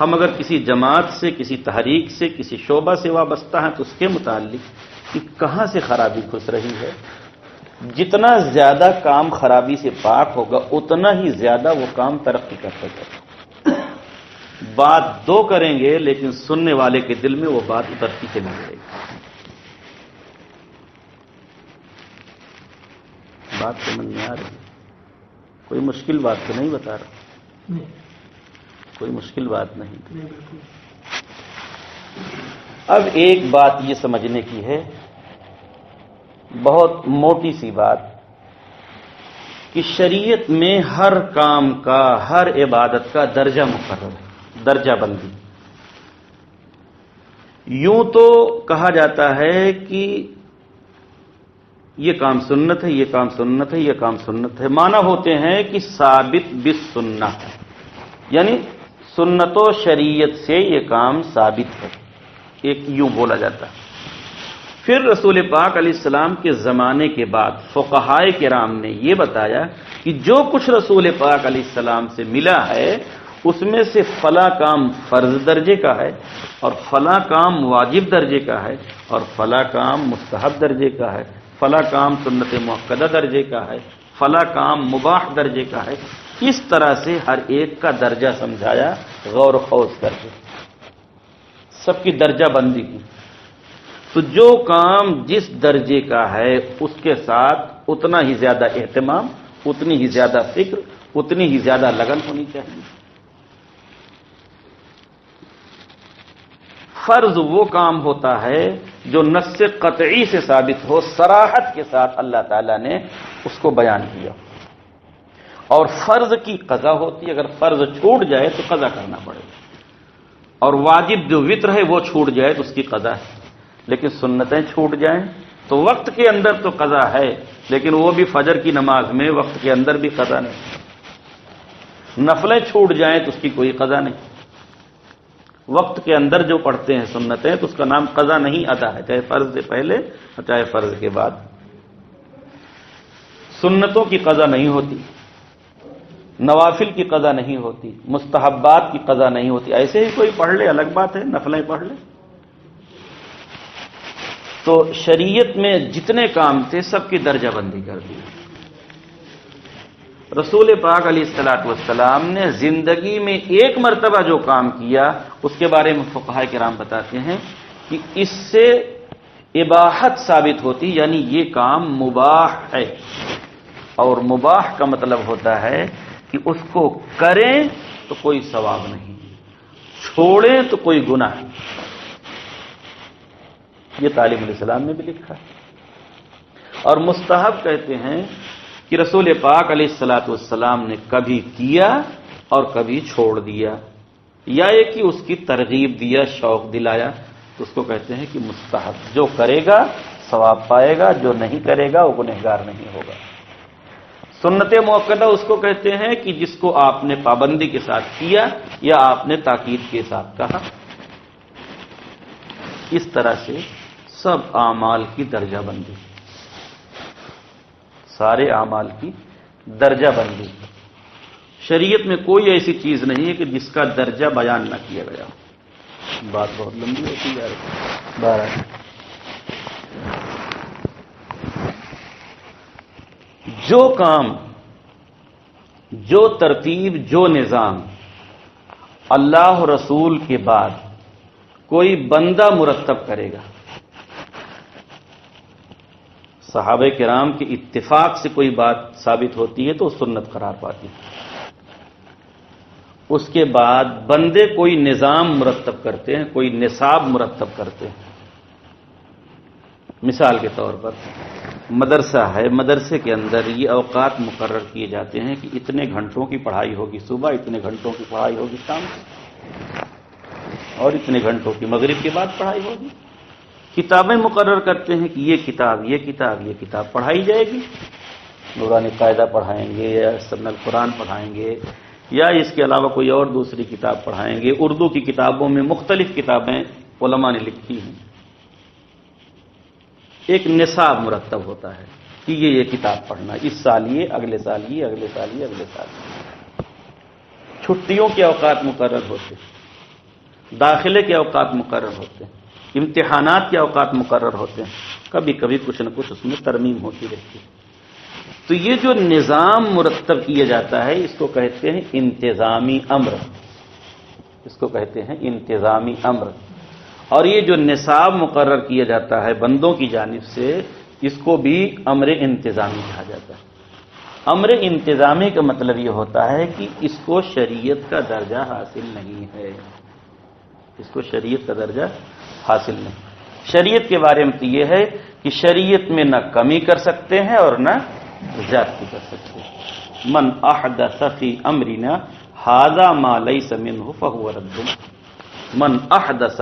ہم اگر کسی جماعت سے، کسی تحریک سے، کسی شعبہ سے وابستہ ہیں تو اس کے متعلق کہ کہاں سے خرابی گھس رہی ہے۔ جتنا زیادہ کام خرابی سے پاک ہوگا اتنا ہی زیادہ وہ کام ترقی کرتا جائے گا۔ بات دو کریں گے لیکن سننے والے کے دل میں وہ بات اترتی چلی جائے گی۔ بات سمجھ میں آ رہی ہے؟ کوئی مشکل بات تو نہیں بتا رہا، کوئی مشکل بات نہیں۔ اب ایک بات یہ سمجھنے کی ہے، بہت موٹی سی بات، کہ شریعت میں ہر کام کا، ہر عبادت کا درجہ مقرر ہے، درجہ بندی۔ یوں تو کہا جاتا ہے کہ یہ کام سنت ہے، یہ کام سنت ہے، یہ کام سنت ہے، معنی ہوتے ہیں کہ ثابت بالسنہ، یعنی سنت و شریعت سے یہ کام ثابت ہے، ایک یوں بولا جاتا ہے۔ پھر رسول پاک علیہ السلام کے زمانے کے بعد فقہائے کرام نے یہ بتایا کہ جو کچھ رسول پاک علیہ السلام سے ملا ہے اس میں سے فلاں کام فرض درجے کا ہے، اور فلاں کام واجب درجے کا ہے، اور فلاں کام مستحب درجے کا ہے، فلاں کام سنت مؤکدہ درجے کا ہے، فلاں کام مباح درجے کا ہے۔ اس طرح سے ہر ایک کا درجہ سمجھایا، غور و خوض کر کے سب کی درجہ بندی کی۔ تو جو کام جس درجے کا ہے اس کے ساتھ اتنا ہی زیادہ اہتمام، اتنی ہی زیادہ فکر، اتنی ہی زیادہ لگن ہونی چاہیے۔ فرض وہ کام ہوتا ہے جو نص قطعی سے ثابت ہو، صراحت کے ساتھ اللہ تعالیٰ نے اس کو بیان کیا، اور فرض کی قضا ہوتی ہے، اگر فرض چھوٹ جائے تو قضا کرنا پڑے گا، اور واجب جو وتر ہے وہ چھوٹ جائے تو اس کی قضا ہے۔ لیکن سنتیں چھوٹ جائیں تو وقت کے اندر تو قضا ہے، لیکن وہ بھی فجر کی نماز میں وقت کے اندر بھی قضا نہیں۔ نفلیں چھوٹ جائیں تو اس کی کوئی قضا نہیں، وقت کے اندر جو پڑھتے ہیں سنتیں تو اس کا نام قضا نہیں ادا ہے، چاہے فرض سے پہلے اور چاہے فرض کے بعد۔ سنتوں کی قضا نہیں ہوتی، نوافل کی قضا نہیں ہوتی، مستحبات کی قضا نہیں ہوتی۔ ایسے ہی کوئی پڑھ لے الگ بات ہے، نفلیں پڑھ لے۔ تو شریعت میں جتنے کام تھے سب کی درجہ بندی کر دی۔ رسول پاک علیہ الصلوۃ والسلام نے زندگی میں ایک مرتبہ جو کام کیا اس کے بارے میں فقہاء کرام بتاتے ہیں کہ اس سے اباحت ثابت ہوتی، یعنی یہ کام مباح ہے، اور مباح کا مطلب ہوتا ہے کہ اس کو کریں تو کوئی ثواب نہیں، چھوڑیں تو کوئی گناہ نہیں۔ یہ تعلیم علیہ السلام نے بھی لکھا ہے۔ اور مستحب کہتے ہیں کہ رسول پاک علیہ الصلوۃ والسلام نے کبھی کیا اور کبھی چھوڑ دیا، یا یہ کہ اس کی ترغیب دیا، شوق دلایا، تو اس کو کہتے ہیں کہ مستحب۔ جو کرے گا ثواب پائے گا، جو نہیں کرے گا وہ گنہگار نہیں ہوگا۔ سنت مؤکدہ اس کو کہتے ہیں کہ جس کو آپ نے پابندی کے ساتھ کیا یا آپ نے تاکید کے ساتھ کہا۔ اس طرح سے سب اعمال کی درجہ بندی، سارے اعمال کی درجہ بندی۔ شریعت میں کوئی ایسی چیز نہیں ہے کہ جس کا درجہ بیان نہ کیا گیا۔ بات بہت لمبی ہوتی جا رہی ہے۔ جو کام، جو ترتیب، جو نظام اللہ رسول کے بعد کوئی بندہ مرتب کرے گا، صحابہ کرام کے اتفاق سے کوئی بات ثابت ہوتی ہے تو سنت قرار پاتی ہے۔ اس کے بعد بندے کوئی نظام مرتب کرتے ہیں، کوئی نصاب مرتب کرتے ہیں۔ مثال کے طور پر مدرسہ ہے، مدرسے کے اندر یہ اوقات مقرر کیے جاتے ہیں کہ اتنے گھنٹوں کی پڑھائی ہوگی صبح، اتنے گھنٹوں کی پڑھائی ہوگی شام کو، اور اتنے گھنٹوں کی مغرب کے بعد پڑھائی ہوگی۔ کتابیں مقرر کرتے ہیں کہ یہ کتاب پڑھائی جائے گی، نورانی قاعدہ پڑھائیں گے یا سن القرآن پڑھائیں گے، یا اس کے علاوہ کوئی اور دوسری کتاب پڑھائیں گے۔ اردو کی کتابوں میں مختلف کتابیں علماء نے لکھی ہیں۔ ایک نصاب مرتب ہوتا ہے کہ یہ کتاب پڑھنا، اس سال یہ، اگلے سال یہ، اگلے سال یہ، اگلے سال یہ۔ چھٹیوں کے اوقات مقرر ہوتے ہیں، داخلے کے اوقات مقرر ہوتے ہیں، امتحانات کے اوقات مقرر ہوتے ہیں، کبھی کبھی کچھ نہ کچھ اس میں ترمیم ہوتی رہتی ہے۔ تو یہ جو نظام مرتب کیا جاتا ہے اس کو کہتے ہیں انتظامی امر، اس کو کہتے ہیں انتظامی امر۔ اور یہ جو نصاب مقرر کیا جاتا ہے بندوں کی جانب سے، اس کو بھی امر انتظامی کہا جاتا ہے۔ امر انتظامی کا مطلب یہ ہوتا ہے کہ اس کو شریعت کا درجہ حاصل نہیں ہے، اس کو شریعت کا درجہ حاصل نہیں۔ شریعت کے بارے میں تو یہ ہے کہ شریعت میں نہ کمی کر سکتے ہیں اور نہ زیادتی کر سکتے ہیں۔ من احدث فی امرنا ھذا ما لیس منہ فہو رد۔ من احدث،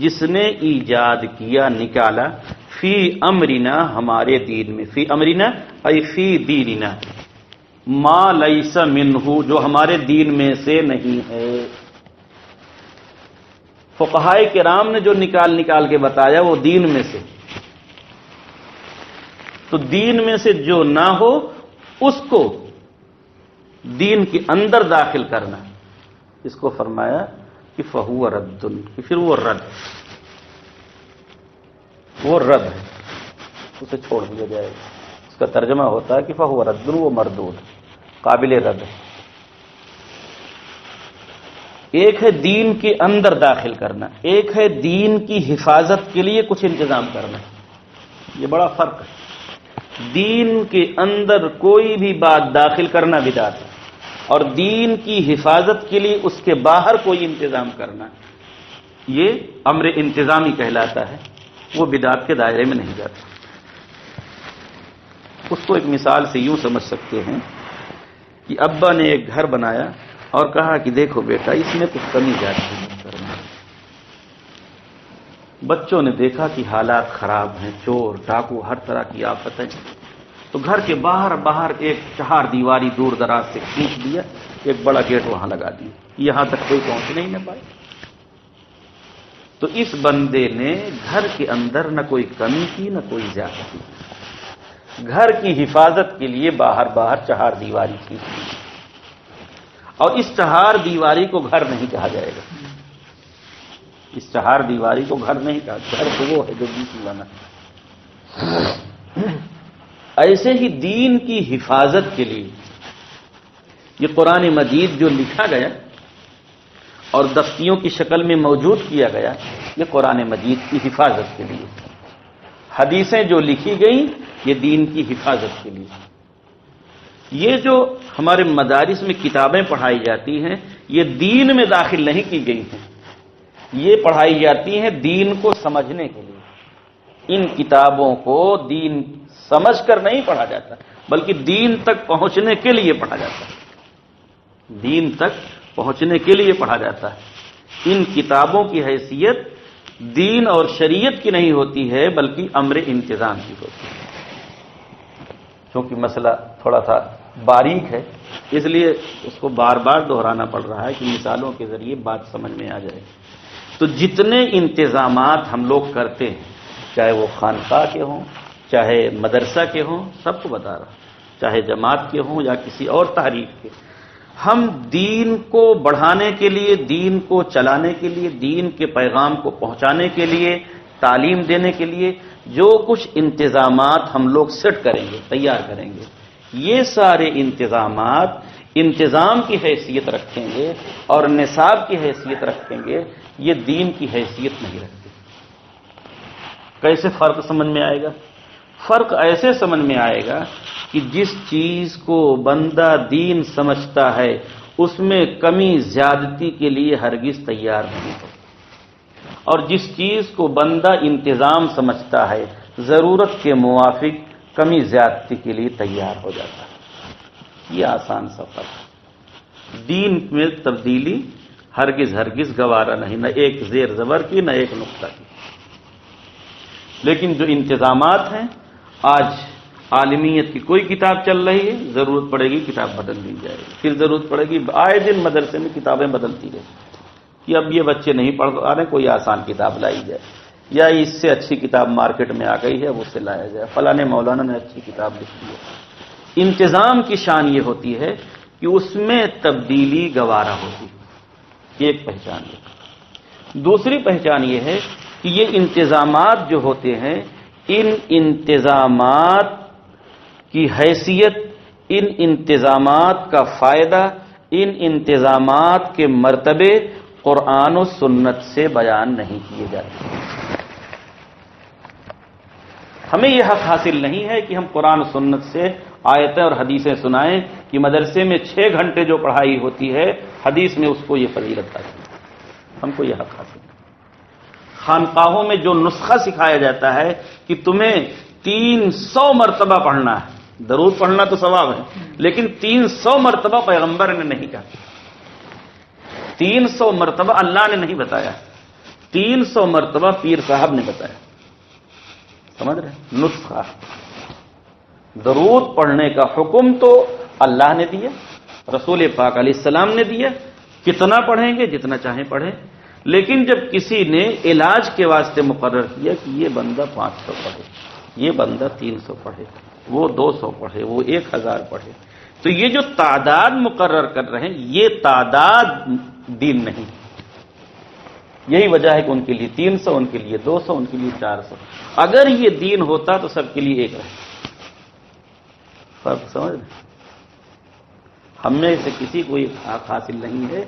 جس نے ایجاد کیا، نکالا، فی امرنا، ہمارے دین میں، فی امرنا ای فی دیننا، ما لیس منہ، جو ہمارے دین میں سے نہیں ہے۔ فقہائے کرام نے جو نکال کے بتایا وہ دین میں سے، تو دین میں سے جو نہ ہو اس کو دین کے اندر داخل کرنا، اس کو فرمایا کہ فہو رد، کہ پھر وہ رد ہے، اسے چھوڑ دیا جائے گا۔ اس کا ترجمہ ہوتا ہے کہ فہو رد، وہ مردود، قابل رد ہے۔ ایک ہے دین کے اندر داخل کرنا، ایک ہے دین کی حفاظت کے لیے کچھ انتظام کرنا، یہ بڑا فرق ہے۔ دین کے اندر کوئی بھی بات داخل کرنا بدعت ہے، اور دین کی حفاظت کے لیے اس کے باہر کوئی انتظام کرنا، یہ امر انتظامی کہلاتا ہے، وہ بدعت کے دائرے میں نہیں جاتا۔ اس کو ایک مثال سے یوں سمجھ سکتے ہیں کہ ابا نے ایک گھر بنایا اور کہا کہ دیکھو بیٹا اس میں کچھ کمی زیادتی مت کرنا. بچوں نے دیکھا کہ حالات خراب ہیں، چور ڈاکو ہر طرح کی آفت ہے، تو گھر کے باہر ایک چہار دیواری دور دراز سے کھینچ دیا، ایک بڑا گیٹ وہاں لگا دیا، یہاں تک کوئی پہنچ نہیں نہ پائے. تو اس بندے نے گھر کے اندر نہ کوئی کمی کی نہ کوئی زیادتی کی، گھر کی حفاظت کے لیے باہر چہار دیواری کھینچ دی. اور اس چہار دیواری کو گھر نہیں کہا جائے گا، اس چہار دیواری کو گھر نہیں کہا، گھر تو وہ ہے جو بیچ میں بنا. ایسے ہی دین کی حفاظت کے لیے یہ قرآن مجید جو لکھا گیا اور دفتیوں کی شکل میں موجود کیا گیا، یہ قرآن مجید کی حفاظت کے لیے. حدیثیں جو لکھی گئیں یہ دین کی حفاظت کے لیے. یہ جو ہمارے مدارس میں کتابیں پڑھائی جاتی ہیں یہ دین میں داخل نہیں کی گئی ہیں، یہ پڑھائی جاتی ہیں دین کو سمجھنے کے لیے. ان کتابوں کو دین سمجھ کر نہیں پڑھا جاتا بلکہ دین تک پہنچنے کے لیے پڑھا جاتا ہے، دین تک پہنچنے کے لیے پڑھا جاتا ہے. ان کتابوں کی حیثیت دین اور شریعت کی نہیں ہوتی ہے بلکہ امر انتظام کی ہوتی ہے. کیونکہ مسئلہ تھوڑا سا باریک ہے اس لیے اس کو بار بار دہرانا پڑ رہا ہے کہ مثالوں کے ذریعے بات سمجھ میں آ جائے. تو جتنے انتظامات ہم لوگ کرتے ہیں چاہے وہ خانقاہ کے ہوں چاہے مدرسہ کے ہوں، سب کو بتا رہا، چاہے جماعت کے ہوں یا کسی اور تحریک کے، ہم دین کو بڑھانے کے لیے، دین کو چلانے کے لیے، دین کے پیغام کو پہنچانے کے لیے، تعلیم دینے کے لیے جو کچھ انتظامات ہم لوگ سیٹ کریں گے، تیار کریں گے، یہ سارے انتظامات انتظام کی حیثیت رکھیں گے اور نصاب کی حیثیت رکھیں گے، یہ دین کی حیثیت نہیں رکھتے. کیسے فرق سمجھ میں آئے گا؟ فرق ایسے سمجھ میں آئے گا کہ جس چیز کو بندہ دین سمجھتا ہے اس میں کمی زیادتی کے لیے ہرگز تیار نہیں ہے، اور جس چیز کو بندہ انتظام سمجھتا ہے ضرورت کے موافق کمی زیادتی کے لیے تیار ہو جاتا ہے. یہ آسان سا فرق ہے. دین میں تبدیلی ہرگز گوارا نہیں، نہ ایک زیر زبر کی نہ ایک نقطہ کی. لیکن جو انتظامات ہیں، آج عالمیت کی کوئی کتاب چل رہی ہے، ضرورت پڑے گی کتاب بدل دی جائے گی، پھر ضرورت پڑے گی، آئے دن مدرسے میں کتابیں بدلتی رہے کہ اب یہ بچے نہیں پڑھ پا رہے، کوئی آسان کتاب لائی جائے، یا اس سے اچھی کتاب مارکیٹ میں آ گئی ہے وہ سے لایا جائے، فلاں مولانا نے اچھی کتاب لکھی ہے. انتظام کی شان یہ ہوتی ہے کہ اس میں تبدیلی گوارا ہوتی ہے. ایک پہچان ہے. دوسری پہچان یہ ہے کہ یہ انتظامات جو ہوتے ہیں، ان انتظامات کی حیثیت، ان انتظامات کا فائدہ، ان انتظامات کے مرتبے قرآن و سنت سے بیان نہیں کیے جاتے. ہمیں یہ حق حاصل نہیں ہے کہ ہم قرآن و سنت سے آیتیں اور حدیثیں سنائیں کہ مدرسے میں 6 گھنٹے جو پڑھائی ہوتی ہے حدیث میں اس کو یہ فضیلت حاصل ہے. ہم کو یہ حق حاصل ہے. خانقاہوں میں جو نسخہ سکھایا جاتا ہے کہ تمہیں 300 مرتبہ پڑھنا ہے، درود پڑھنا تو ثواب ہے لیکن 300 مرتبہ پیغمبر نے نہیں کہا، 300 مرتبہ اللہ نے نہیں بتایا، 300 مرتبہ پیر صاحب نے بتایا. سمجھ رہے؟ نسخہ. درود پڑھنے کا حکم تو اللہ نے دیا، رسول پاک علیہ السلام نے دیا، کتنا پڑھیں گے؟ جتنا چاہیں پڑھیں. لیکن جب کسی نے علاج کے واسطے مقرر کیا کہ یہ بندہ 500 پڑھے، یہ بندہ 300 پڑھے، وہ 200 پڑھے، وہ 1000 پڑھے، تو یہ جو تعداد مقرر کر رہے ہیں یہ تعداد دین نہیں. یہی وجہ ہے کہ ان کے لیے 300، ان کے لیے 200، ان کے لیے 400. اگر یہ دین ہوتا تو سب کے لیے ایک رہے. فرق سمجھ رہے؟ ہم میں سے کسی کو یہ حق حاصل نہیں ہے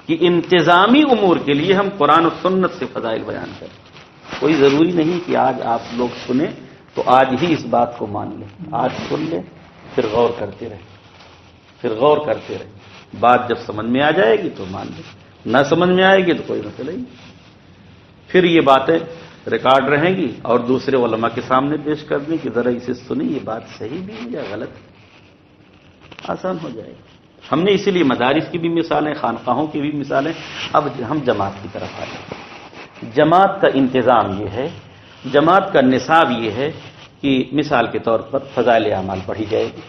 کہ انتظامی امور کے لیے ہم قرآن و سنت سے فضائل بیان کریں. کوئی ضروری نہیں کہ آج آپ لوگ سنیں تو آج ہی اس بات کو مان لیں، آج سن لیں پھر غور کرتے رہیں، پھر غور کرتے رہیں. بات جب سمجھ میں آ جائے گی تو مان لیں، نہ سمجھ میں آئے گی تو کوئی مسئلہ ہی نہیں. پھر یہ باتیں ریکارڈ رہیں گی اور دوسرے علماء کے سامنے پیش کر دیں کہ ذرا اسے سنیں، یہ بات صحیح بھی ہے یا غلط ہے، آسان ہو جائے گی. ہم نے اسی لیے مدارس کی بھی مثالیں، خانقاہوں کی بھی مثالیں. اب ہم جماعت کی طرف آ جائیں. جماعت کا انتظام یہ ہے، جماعت کا نصاب یہ ہے کہ مثال کے طور پر فضائل اعمال پڑھی جائے گی،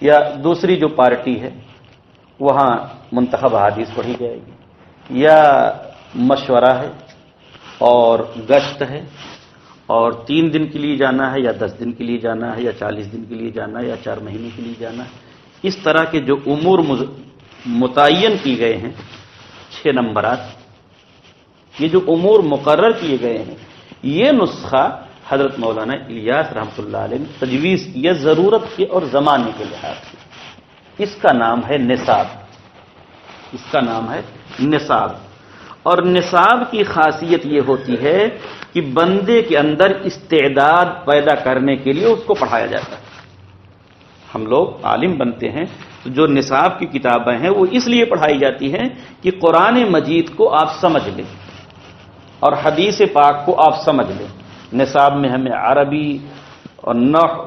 یا دوسری جو پارٹی ہے وہاں منتخب احادیث پڑھی جائے گی، یا مشورہ ہے اور گشت ہے، اور 3 دن کے لیے جانا ہے، یا 10 دن کے لیے جانا ہے، یا 40 دن کے لیے جانا ہے، یا 4 مہینے کے لیے جانا ہے. اس طرح کے جو امور متعین کی گئے ہیں، 6 نمبرات، یہ جو امور مقرر کیے گئے ہیں، یہ نسخہ حضرت مولانا الیاس رحمۃ اللہ علیہ نے تجویز کیا ضرورت کے اور زمانے کے لحاظ سے. اس کا نام ہے نصاب. اس کا نام ہے نصاب. اور نصاب کی خاصیت یہ ہوتی ہے کہ بندے کے اندر استعداد پیدا کرنے کے لیے اس کو پڑھایا جاتا ہے. ہم لوگ عالم بنتے ہیں تو جو نصاب کی کتابیں ہیں وہ اس لیے پڑھائی جاتی ہیں کہ قرآن مجید کو آپ سمجھ لیں اور حدیث پاک کو آپ سمجھ لیں. نصاب میں ہمیں عربی اور نحو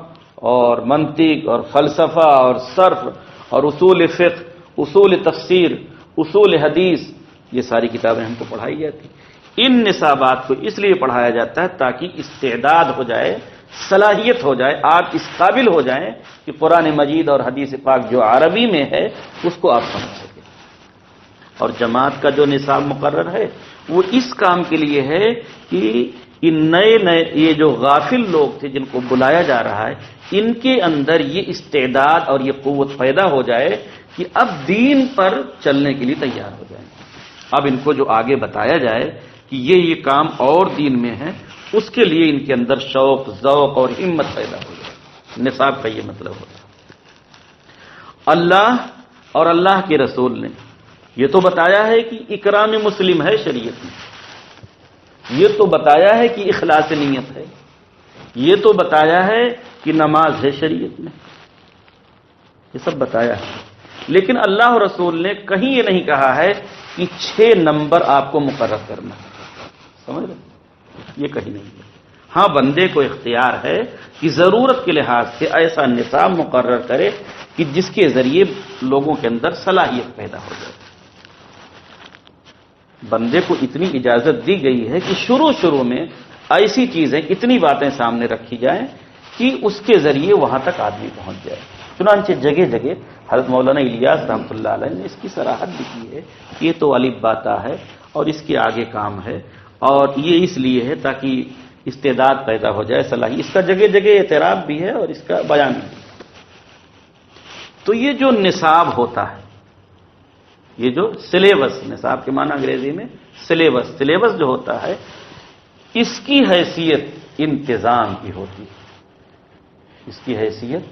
اور منطق اور فلسفہ اور صرف اور اصول فقہ، اصول تفسیر، اصول حدیث، یہ ساری کتابیں ہم کو پڑھائی جاتی. ان نصابات کو اس لیے پڑھایا جاتا ہے تاکہ استعداد ہو جائے، صلاحیت ہو جائے، آپ اس قابل ہو جائیں کہ قرآن مجید اور حدیث پاک جو عربی میں ہے اس کو آپ سمجھ سکیں. اور جماعت کا جو نصاب مقرر ہے وہ اس کام کے لیے ہے کہ یہ نئے یہ جو غافل لوگ تھے جن کو بلایا جا رہا ہے، ان کے اندر یہ استعداد اور یہ قوت پیدا ہو جائے کہ اب دین پر چلنے کے لیے تیار ہو جائیں. اب ان کو جو آگے بتایا جائے کہ یہ کام اور دین میں ہے، اس کے لیے ان کے اندر شوق، ذوق اور ہمت پیدا ہو جائے. نصاب کا یہ مطلب ہوتا ہے. اللہ اور اللہ کے رسول نے یہ تو بتایا ہے کہ اکرام مسلم ہے شریعت میں، یہ تو بتایا ہے کہ اخلاص نیت ہے، یہ تو بتایا ہے کہ نماز ہے شریعت میں، یہ سب بتایا ہے. لیکن اللہ اور رسول نے کہیں یہ نہیں کہا ہے کہ 6 نمبر آپ کو مقرر کرنا ہے. سمجھ رہے؟ یہ کہیں نہیں ہے. ہاں بندے کو اختیار ہے کہ ضرورت کے لحاظ سے ایسا نصاب مقرر کرے کہ جس کے ذریعے لوگوں کے اندر صلاحیت پیدا ہو جائے. بندے کو اتنی اجازت دی گئی ہے کہ شروع میں ایسی چیزیں، اتنی باتیں سامنے رکھی جائیں کہ اس کے ذریعے وہاں تک آدمی پہنچ جائے. چنانچہ جگہ جگہ حضرت مولانا الیاس رحمۃ اللہ علیہ نے اس کی صراحت بھی کی ہے کہ یہ تو الف باتا ہے اور اس کے آگے کام ہے، اور یہ اس لیے ہے تاکہ استعداد پیدا ہو جائے، صلاحیت. اس کا جگہ جگہ اعتراف بھی ہے اور اس کا بیان بھی. تو یہ جو نصاب ہوتا ہے، یہ جو سلیبس، نصاب کے معنی انگریزی میں سلیبس جو ہوتا ہے، اس کی حیثیت انتظام کی ہوتی ہے. اس کی حیثیت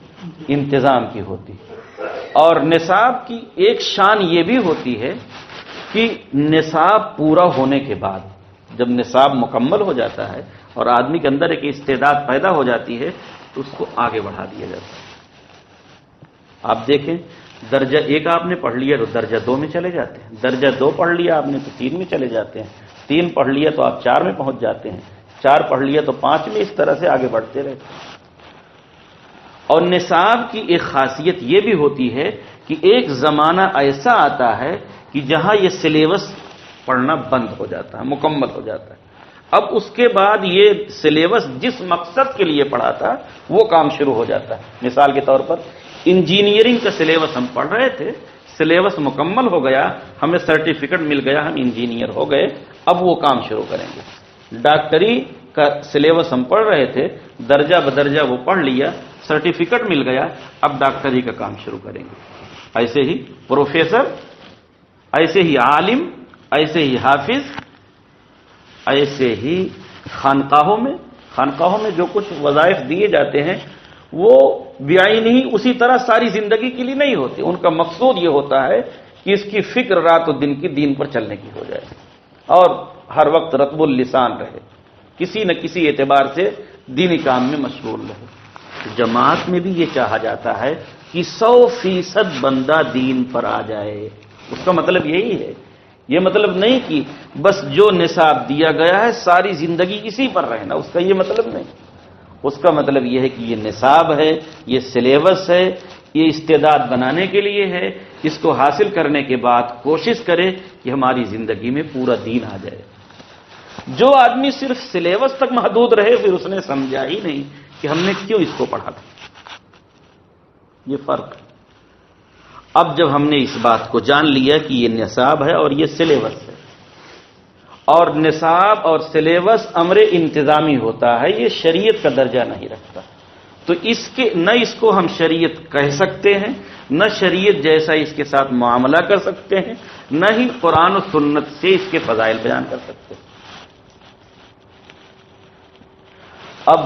انتظام کی ہوتی ہے. اور نصاب کی ایک شان یہ بھی ہوتی ہے کہ نصاب پورا ہونے کے بعد، جب نصاب مکمل ہو جاتا ہے اور آدمی کے اندر ایک استعداد پیدا ہو جاتی ہے تو اس کو آگے بڑھا دیا جاتا ہے. آپ دیکھیں، درجہ 1 آپ نے پڑھ لیا تو درجہ 2 میں چلے جاتے ہیں، درجہ 2 پڑھ لیا آپ نے تو 3 میں چلے جاتے ہیں، 3 پڑھ لیا تو آپ 4 میں پہنچ جاتے ہیں، 4 پڑھ لیا تو 5 میں، اس طرح سے آگے بڑھتے رہتے ہیں. اور نصاب کی ایک خاصیت یہ بھی ہوتی ہے کہ ایک زمانہ ایسا آتا ہے کہ جہاں یہ سلیبس پڑھنا بند ہو جاتا ہے، مکمل ہو جاتا ہے. اب اس کے بعد یہ سلیبس جس مقصد کے لیے پڑھا تھا وہ کام شروع ہو جاتا ہے. مثال کے طور پر انجینئرنگ کا سلیبس ہم پڑھ رہے تھے، سلیبس مکمل ہو گیا، ہمیں سرٹیفکیٹ مل گیا، ہم انجینئر ہو گئے، اب وہ کام شروع کریں گے. ڈاکٹری کا سلیبس ہم پڑھ رہے تھے، درجہ بدرجہ وہ پڑھ لیا، سرٹیفکیٹ مل گیا، اب ڈاکٹری کا کام شروع کریں گے. ایسے ہی پروفیسر، ایسے ہی عالم، ایسے ہی حافظ، ایسے ہی خانقاہوں میں جو کچھ وظائف دیے جاتے ہیں وہ بعینی ہی اسی طرح ساری زندگی کے لیے نہیں ہوتے. ان کا مقصود یہ ہوتا ہے کہ اس کی فکر رات و دن کی دین پر چلنے کی ہو جائے اور ہر وقت رطب اللسان رہے، کسی نہ کسی اعتبار سے دینی کام میں مشغول رہے. جماعت میں بھی یہ چاہا جاتا ہے کہ 100% بندہ دین پر آ جائے. اس کا مطلب یہی ہے. یہ مطلب نہیں کہ بس جو نصاب دیا گیا ہے ساری زندگی اسی پر رہنا، اس کا یہ مطلب نہیں. اس کا مطلب یہ ہے کہ یہ نصاب ہے، یہ سلیبس ہے، یہ استعداد بنانے کے لیے ہے، اس کو حاصل کرنے کے بعد کوشش کرے کہ ہماری زندگی میں پورا دین آ جائے۔ جو آدمی صرف سلیبس تک محدود رہے پھر اس نے سمجھا ہی نہیں کہ ہم نے کیوں اس کو پڑھا تھا۔ یہ فرق ہے۔ اب جب ہم نے اس بات کو جان لیا کہ یہ نصاب ہے اور یہ سلیبس ہے، اور نصاب اور سلیبس امر انتظامی ہوتا ہے، یہ شریعت کا درجہ نہیں رکھتا، تو نہ اس کو ہم شریعت کہہ سکتے ہیں، نہ شریعت جیسا اس کے ساتھ معاملہ کر سکتے ہیں، نہ ہی قرآن و سنت سے اس کے فضائل بیان کر سکتے ہیں۔ اب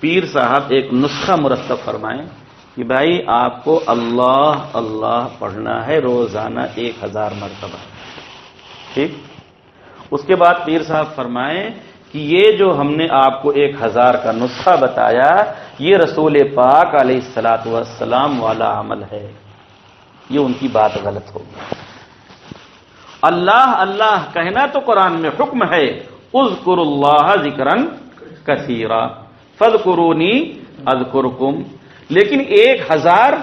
پیر صاحب ایک نسخہ مرتب فرمائیں کہ بھائی آپ کو اللہ اللہ پڑھنا ہے روزانہ 1000 مرتبہ، ٹھیک؟ اس کے بعد پیر صاحب فرمائیں کہ یہ جو ہم نے آپ کو 1000 کا نسخہ بتایا یہ رسول پاک علیہ الصلوۃ والسلام والا عمل ہے، یہ ان کی بات غلط ہوگی۔ اللہ اللہ کہنا تو قرآن میں حکم ہے، اذکروا اللہ ذکرا کثیرا فاذکرونی اذکرکم، لیکن 1000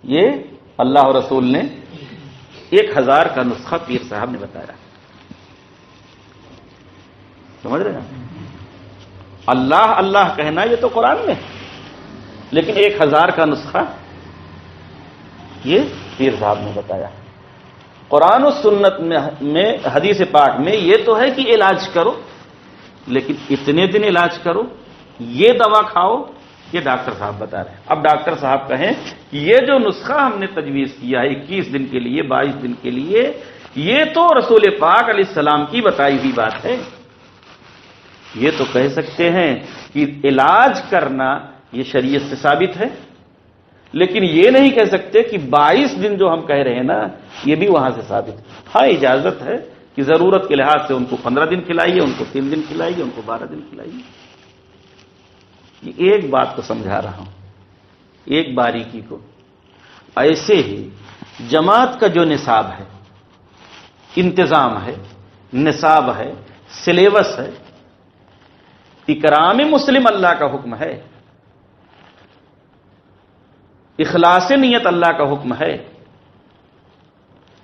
یہ اللہ اور رسول نے 1000 کا نسخہ پیر صاحب نے بتایا، سمجھ رہے ہیں؟ اللہ اللہ کہنا یہ تو قرآن میں، لیکن 1000 کا نسخہ یہ پیر صاحب نے بتایا۔ قرآن و سنت میں حدیث پاک میں یہ تو ہے کہ علاج کرو، لیکن اتنے دن علاج کرو، یہ دوا کھاؤ، یہ ڈاکٹر صاحب بتا رہے ہیں۔ اب ڈاکٹر صاحب کہیں کہ یہ جو نسخہ ہم نے تجویز کیا ہے 21 دن کے لیے 22 دن کے لیے، یہ تو رسول پاک علیہ السلام کی بتائی ہوئی بات ہے، یہ تو کہہ سکتے ہیں کہ علاج کرنا یہ شریعت سے ثابت ہے، لیکن یہ نہیں کہہ سکتے کہ 22 دن جو ہم کہہ رہے ہیں نا یہ بھی وہاں سے ثابت ہے۔ ہاں اجازت ہے کہ ضرورت کے لحاظ سے ان کو 15 دن کھلائیے، ان کو 3 دن کھلائیے، ان کو 12 دن کھلائیے۔ یہ ایک بات کو سمجھا رہا ہوں، ایک باریکی کو۔ ایسے ہی جماعت کا جو نصاب ہے، انتظام ہے، نصاب ہے، سلیبس ہے، اکرام مسلم اللہ کا حکم ہے، اخلاص نیت اللہ کا حکم ہے،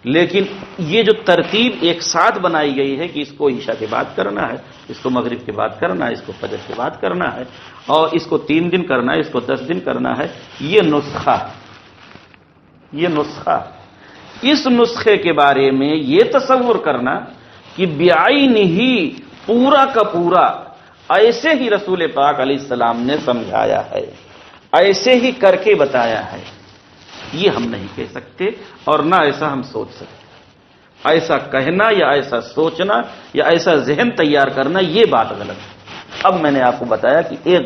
لیکن یہ جو ترتیب ایک ساتھ بنائی گئی ہے کہ اس کو عشاء کے بعد کرنا ہے، اس کو مغرب کے بعد کرنا ہے، اس کو فجر کے بعد کرنا ہے، اور اس کو 3 دن کرنا ہے، اس کو 10 دن کرنا ہے، یہ نسخہ، اس نسخے کے بارے میں یہ تصور کرنا کہ بعین ہی پورا کا پورا ایسے ہی رسول پاک علیہ السلام نے سمجھایا ہے، ایسے ہی کر کے بتایا ہے، یہ ہم نہیں کہہ سکتے اور نہ ایسا ہم سوچ سکتے۔ ایسا کہنا یا ایسا سوچنا یا ایسا ذہن تیار کرنا یہ بات غلط ہے۔ اب میں نے آپ کو بتایا کہ ایک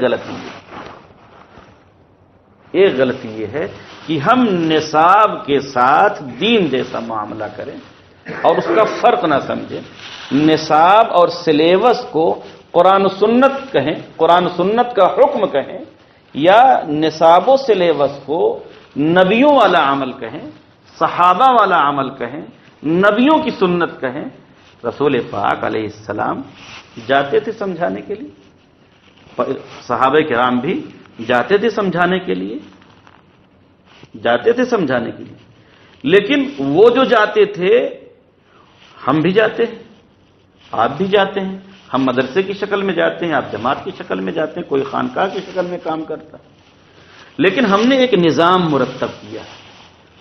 غلطی یہ ہے کہ ہم نصاب کے ساتھ دین جیسا معاملہ کریں اور اس کا فرق نہ سمجھیں، نصاب اور سلیبس کو قرآن و سنت کہیں، قرآن و سنت کا حکم کہیں، یا نصاب و سلیبس کو نبیوں والا عمل کہیں، صحابہ والا عمل کہیں، نبیوں کی سنت کہیں۔ رسول پاک علیہ السلام جاتے تھے سمجھانے کے لیے، صحابہ کرام بھی جاتے تھے سمجھانے کے لیے، لیکن وہ جو جاتے تھے ہم بھی جاتے ہیں، آپ بھی جاتے ہیں، ہم مدرسے کی شکل میں جاتے ہیں، آپ جماعت کی شکل میں جاتے ہیں، کوئی خانقاہ کی شکل میں کام کرتا ہے، لیکن ہم نے ایک نظام مرتب کیا۔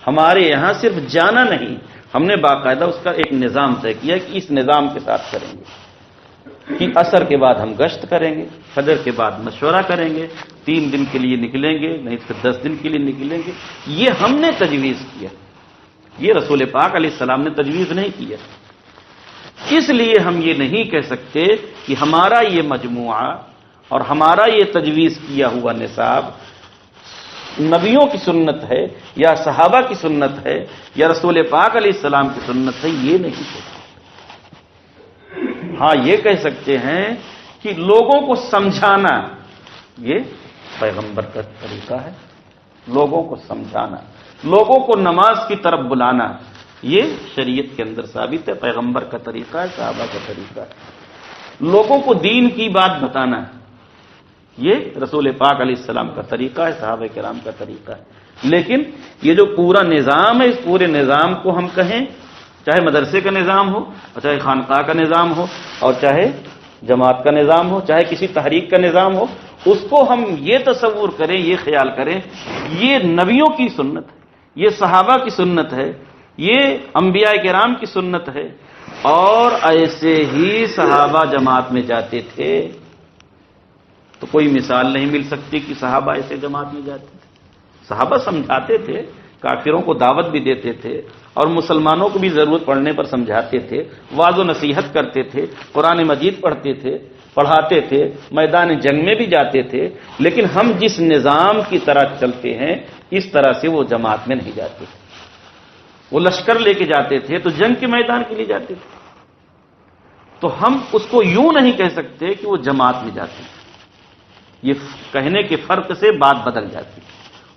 ہمارے یہاں صرف جانا نہیں، ہم نے باقاعدہ اس کا ایک نظام طے کیا کہ اس نظام کے ساتھ کریں گے کہ عصر کے بعد ہم گشت کریں گے، فجر کے بعد مشورہ کریں گے، 3 دن کے لیے نکلیں گے، نہیں تو 10 دن کے لیے نکلیں گے۔ یہ ہم نے تجویز کیا، یہ رسول پاک علیہ السلام نے تجویز نہیں کیا۔ اس لیے ہم یہ نہیں کہہ سکتے کہ ہمارا یہ مجموعہ اور ہمارا یہ تجویز کیا ہوا نصاب نبیوں کی سنت ہے یا صحابہ کی سنت ہے یا رسول پاک علیہ السلام کی سنت ہے، یہ نہیں کہہ سکتے۔ ہاں یہ کہہ سکتے ہیں کہ لوگوں کو سمجھانا یہ پیغمبر کا طریقہ ہے، لوگوں کو سمجھانا، لوگوں کو نماز کی طرف بلانا یہ شریعت کے اندر ثابت ہے، پیغمبر کا طریقہ ہے، صحابہ کا طریقہ ہے۔ لوگوں کو دین کی بات بتانا یہ رسول پاک علیہ السلام کا طریقہ ہے، صحابہ کرام کا طریقہ ہے۔ لیکن یہ جو پورا نظام ہے، اس پورے نظام کو ہم کہیں، چاہے مدرسے کا نظام ہو، اور چاہے خانقاہ کا نظام ہو، اور چاہے جماعت کا نظام ہو، چاہے کسی تحریک کا نظام ہو، اس کو ہم یہ تصور کریں، یہ خیال کریں، یہ نبیوں کی سنت ہے، یہ صحابہ کی سنت ہے، یہ انبیاء کرام کی سنت ہے، اور ایسے ہی صحابہ جماعت میں جاتے تھے، تو کوئی مثال نہیں مل سکتی کہ صحابہ ایسے جماعت میں جاتے تھے۔ صحابہ سمجھاتے تھے، کافروں کو دعوت بھی دیتے تھے، اور مسلمانوں کو بھی ضرورت پڑنے پر سمجھاتے تھے، واعظ و نصیحت کرتے تھے، قرآن مجید پڑھتے تھے، پڑھاتے تھے، میدان جنگ میں بھی جاتے تھے، لیکن ہم جس نظام کی طرح چلتے ہیں اس طرح سے وہ جماعت میں نہیں جاتے تھے۔ وہ لشکر لے کے جاتے تھے تو جنگ کے میدان کے لیے جاتے تھے، تو ہم اس کو یوں نہیں کہہ سکتے کہ وہ جماعت میں جاتے تھے، یہ کہنے کے فرق سے بات بدل جاتی ہے۔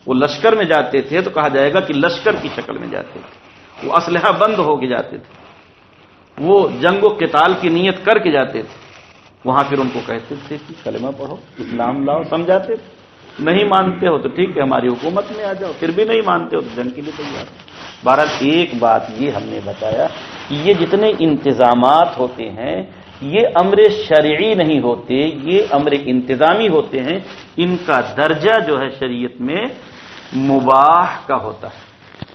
وہ لشکر میں جاتے تھے تو کہا جائے گا کہ لشکر کی شکل میں جاتے تھے، وہ اسلحہ بند ہو کے جاتے تھے، وہ جنگ و قتال کی نیت کر کے جاتے تھے، وہاں پھر ان کو کہتے تھے کہ کلمہ پڑھو، اسلام لاؤ، سمجھاتے تھے، نہیں مانتے ہو تو ٹھیک ہے ہماری حکومت میں آ جاؤ، پھر بھی نہیں مانتے ہو تو جنگ کے لیے تیار۔ بہرحال ایک بات یہ ہم نے بتایا کہ یہ جتنے انتظامات ہوتے ہیں یہ امر شرعی نہیں ہوتے، یہ امر انتظامی ہوتے ہیں، ان کا درجہ جو ہے شریعت میں مباح کا ہوتا ہے۔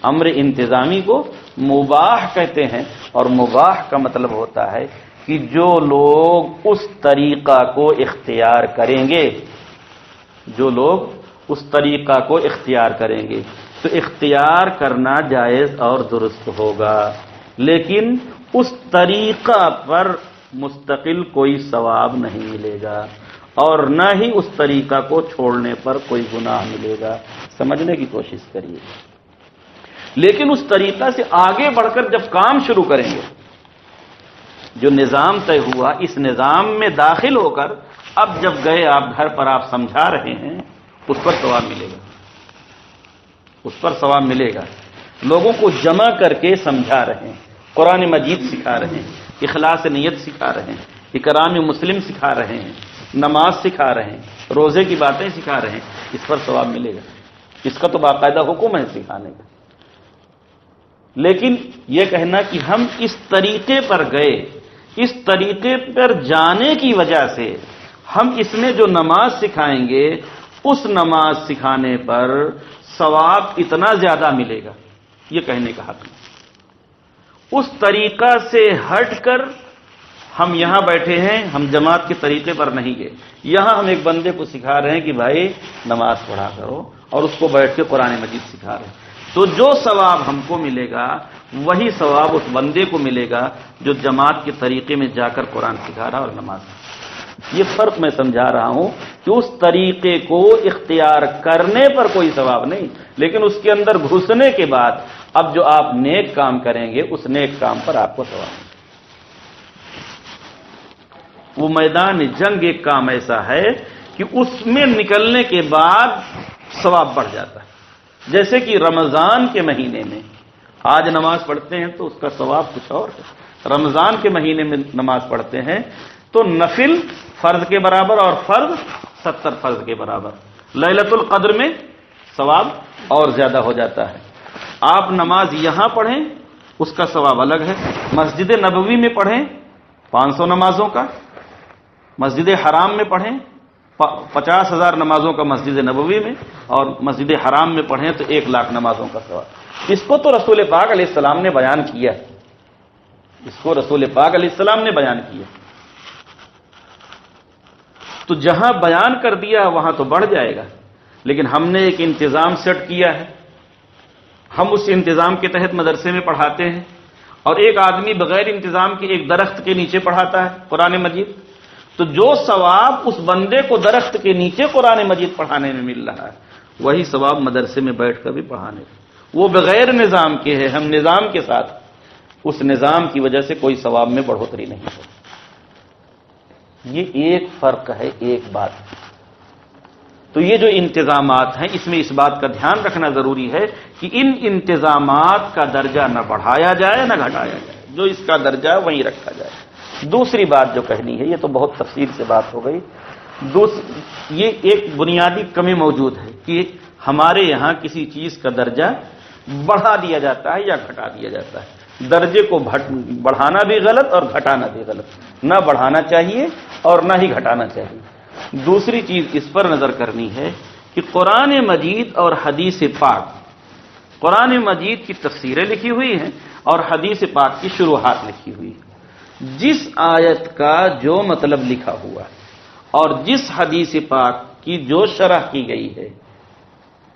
امر انتظامی کو مباح کہتے ہیں، اور مباح کا مطلب ہوتا ہے کہ جو لوگ اس طریقہ کو اختیار کریں گے، جو لوگ اس طریقہ کو اختیار کریں گے تو اختیار کرنا جائز اور درست ہوگا، لیکن اس طریقہ پر مستقل کوئی ثواب نہیں ملے گا، اور نہ ہی اس طریقہ کو چھوڑنے پر کوئی گناہ ملے گا۔ سمجھنے کی کوشش کریے۔ لیکن اس طریقہ سے آگے بڑھ کر جب کام شروع کریں گے، جو نظام طے ہوا اس نظام میں داخل ہو کر اب جب گئے آپ گھر پر آپ سمجھا رہے ہیں، اس پر ثواب ملے گا، اس پر ثواب ملے گا۔ لوگوں کو جمع کر کے سمجھا رہے ہیں، قرآن مجید سکھا رہے ہیں، اخلاص نیت سکھا رہے ہیں، اکرام مسلم سکھا رہے ہیں، نماز سکھا رہے ہیں، روزے کی باتیں سکھا رہے ہیں، اس پر ثواب ملے گا۔ اس کا تو باقاعدہ حکم ہے سکھانے کا۔ لیکن یہ کہنا کہ ہم اس طریقے پر گئے، اس طریقے پر جانے کی وجہ سے ہم اس میں جو نماز سکھائیں گے اس نماز سکھانے پر ثواب اتنا زیادہ ملے گا، یہ کہنے کا حق نہیں۔ اس طریقہ سے ہٹ کر ہم یہاں بیٹھے ہیں، ہم جماعت کے طریقے پر نہیں گئے، یہاں ہم ایک بندے کو سکھا رہے ہیں کہ بھائی نماز پڑھا کرو، اور اس کو بیٹھ کے قرآن مجید سکھا رہے ہیں، تو جو ثواب ہم کو ملے گا وہی ثواب اس بندے کو ملے گا جو جماعت کے طریقے میں جا کر قرآن سکھا رہا اور نماز سکھا۔ یہ فرق میں سمجھا رہا ہوں کہ اس طریقے کو اختیار کرنے پر کوئی ثواب نہیں، لیکن اس کے اندر گھسنے کے بعد اب جو آپ نیک کام کریں گے اس نیک کام پر آپ کو ثواب ملے گا۔ وہ میدان جنگ ایک کام ایسا ہے کہ اس میں نکلنے کے بعد ثواب بڑھ جاتا ہے، جیسے کہ رمضان کے مہینے میں آج نماز پڑھتے ہیں تو اس کا ثواب کچھ اور ہے، رمضان کے مہینے میں نماز پڑھتے ہیں تو نفل فرض کے برابر اور فرض 70 فرض کے برابر، لیلۃ القدر میں ثواب اور زیادہ ہو جاتا ہے۔ آپ نماز یہاں پڑھیں اس کا ثواب الگ ہے، مسجد نبوی میں پڑھیں 500 نمازوں کا، مسجد حرام میں پڑھیں 50,000 نمازوں کا مسجد نبوی میں، اور مسجد حرام میں پڑھیں تو 1,00,000 نمازوں کا ثواب۔ اس کو تو رسول پاک علیہ السلام نے بیان کیا، اس کو رسول پاک علیہ السلام نے بیان کیا، تو جہاں بیان کر دیا وہاں تو بڑھ جائے گا، لیکن ہم نے ایک انتظام سیٹ کیا ہے، ہم اس انتظام کے تحت مدرسے میں پڑھاتے ہیں، اور ایک آدمی بغیر انتظام کے ایک درخت کے نیچے پڑھاتا ہے قرآن مجید، تو جو ثواب اس بندے کو درخت کے نیچے قرآن مجید پڑھانے میں مل رہا ہے وہی ثواب مدرسے میں بیٹھ کر بھی پڑھانے میں۔ وہ بغیر نظام کے ہے، ہم نظام کے ساتھ، اس نظام کی وجہ سے کوئی ثواب میں بڑھوتری نہیں ہوتی۔ یہ ایک فرق ہے، ایک بات۔ تو یہ جو انتظامات ہیں اس میں اس بات کا دھیان رکھنا ضروری ہے کہ ان انتظامات کا درجہ نہ بڑھایا جائے نہ گھٹایا جائے، جو اس کا درجہ ہے وہیں رکھا جائے۔ دوسری بات جو کہنی ہے، یہ تو بہت تفصیل سے بات ہو گئی، یہ ایک بنیادی کمی موجود ہے کہ ہمارے یہاں کسی چیز کا درجہ بڑھا دیا جاتا ہے یا گھٹا دیا جاتا ہے. درجے کو بڑھانا بھی غلط اور گھٹانا بھی غلط. نہ بڑھانا چاہیے اور نہ ہی گھٹانا چاہیے. دوسری چیز اس پر نظر کرنی ہے کہ قرآن مجید اور حدیث پاک، قرآن مجید کی تفسیریں لکھی ہوئی ہیں اور حدیث پاک کی شروحات لکھی ہوئی ہیں. جس آیت کا جو مطلب لکھا ہوا ہے اور جس حدیث پاک کی جو شرح کی گئی ہے،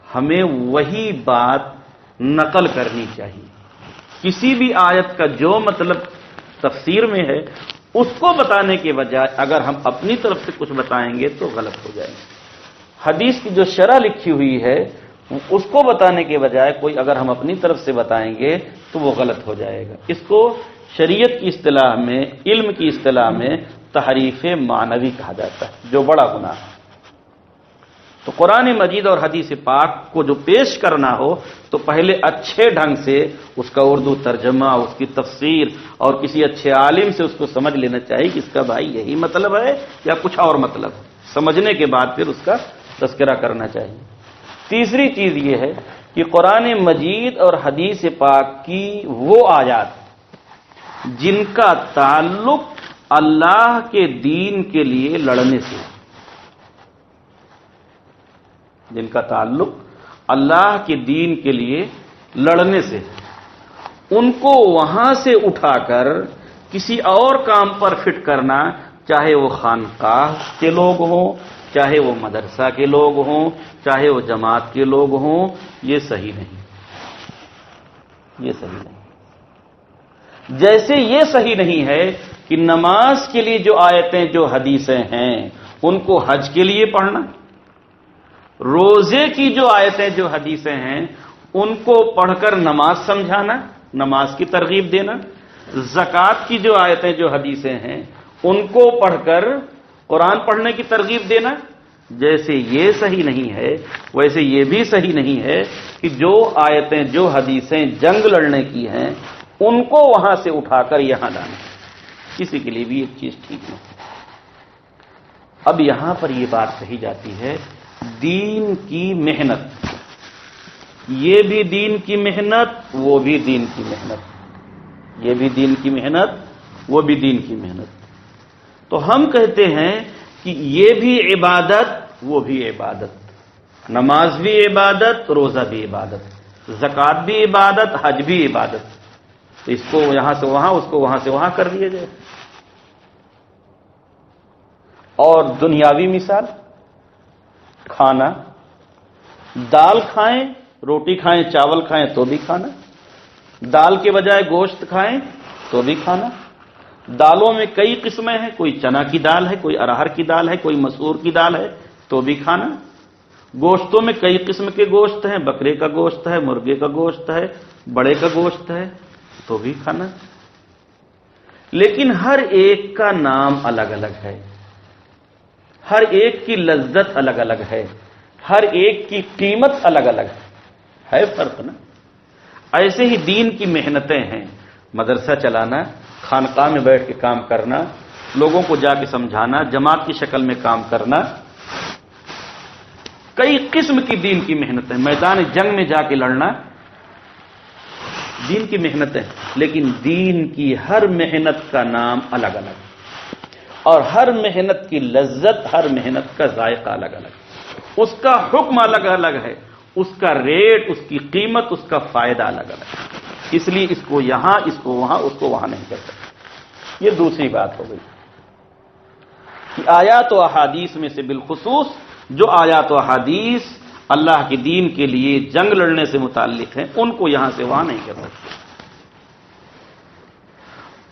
ہمیں وہی بات نقل کرنی چاہیے. کسی بھی آیت کا جو مطلب تفسیر میں ہے اس کو بتانے کے بجائے اگر ہم اپنی طرف سے کچھ بتائیں گے تو غلط ہو جائے گا. حدیث کی جو شرح لکھی ہوئی ہے اس کو بتانے کے بجائے کوئی اگر ہم اپنی طرف سے بتائیں گے تو وہ غلط ہو جائے گا. اس کو شریعت کی اصطلاح میں، علم کی اصطلاح میں تحریف معنوی کہا جاتا ہے، جو بڑا گناہ ہے. تو قرآن مجید اور حدیث پاک کو جو پیش کرنا ہو تو پہلے اچھے ڈھنگ سے اس کا اردو ترجمہ، اس کی تفسیر اور کسی اچھے عالم سے اس کو سمجھ لینا چاہیے کہ اس کا بھائی یہی مطلب ہے یا کچھ اور مطلب ہے. سمجھنے کے بعد پھر اس کا تذکرہ کرنا چاہیے. تیسری چیز یہ ہے کہ قرآن مجید اور حدیث پاک کی وہ آیات جن کا تعلق اللہ کے دین کے لیے لڑنے سے، جن کا تعلق اللہ کے دین کے لیے لڑنے سے، ان کو وہاں سے اٹھا کر کسی اور کام پر فٹ کرنا، چاہے وہ خانقاہ کے لوگ ہوں، چاہے وہ مدرسہ کے لوگ ہوں، چاہے وہ جماعت کے لوگ ہوں، یہ صحیح نہیں. یہ صحیح نہیں. جیسے یہ صحیح نہیں ہے کہ نماز کے لیے جو آیتیں جو حدیثیں ہیں ان کو حج کے لیے پڑھنا، روزے کی جو آیتیں جو حدیثیں ہیں ان کو پڑھ کر نماز سمجھانا، نماز کی ترغیب دینا، زکوٰۃ کی جو آیتیں جو حدیثیں ہیں ان کو پڑھ کر قرآن پڑھنے کی ترغیب دینا. جیسے یہ صحیح نہیں ہے ویسے یہ بھی صحیح نہیں ہے کہ جو آیتیں جو حدیثیں جنگ لڑنے کی ہیں ان کو وہاں سے اٹھا کر یہاں لانا. کسی کے لیے بھی ایک چیز ٹھیک نہیں. اب یہاں پر یہ بات کہی جاتی ہے دین کی محنت، یہ بھی دین کی محنت، وہ بھی دین کی محنت، یہ بھی دین کی محنت، وہ بھی دین کی محنت. تو ہم کہتے ہیں کہ یہ بھی عبادت، وہ بھی عبادت، نماز بھی عبادت، روزہ بھی عبادت، زکوٰۃ بھی عبادت، حج بھی عبادت. تو اس کو یہاں سے وہاں، اس کو وہاں سے وہاں کر دیا جائے. اور دنیاوی مثال، کھانا، دال کھائیں، روٹی کھائیں، چاول کھائیں تو بھی کھانا، دال کے بجائے گوشت کھائیں تو بھی کھانا. دالوں میں کئی قسمیں ہیں، کوئی چنا کی دال ہے، کوئی ارہر کی دال ہے، کوئی مسور کی دال ہے تو بھی کھانا. گوشتوں میں کئی قسم کے گوشت ہیں، بکرے کا گوشت ہے، مرغے کا گوشت ہے، بڑے کا گوشت ہے تو بھی کھانا. لیکن ہر ایک کا نام الگ الگ ہے، ہر ایک کی لذت الگ الگ ہے، ہر ایک کی قیمت الگ الگ ہے فرق نا. ایسے ہی دین کی محنتیں ہیں، مدرسہ چلانا، خانقاہ میں بیٹھ کے کام کرنا، لوگوں کو جا کے سمجھانا، جماعت کی شکل میں کام کرنا، کئی قسم کی دین کی محنتیں. میدان جنگ میں جا کے لڑنا دین کی محنتیں، لیکن دین کی ہر محنت کا نام الگ الگ اور ہر محنت کی لذت، ہر محنت کا ذائقہ الگ الگ، اس کا حکم الگ الگ ہے، اس کا ریٹ، اس کی قیمت، اس کا فائدہ الگ الگ ہے. اس لیے اس کو یہاں، اس کو وہاں، اس کو وہاں نہیں کر سکتے. یہ دوسری بات ہو گئی کہ آیات و احادیث میں سے بالخصوص جو آیات و احادیث اللہ کے دین کے لیے جنگ لڑنے سے متعلق ہیں ان کو یہاں سے وہاں نہیں کر سکتے.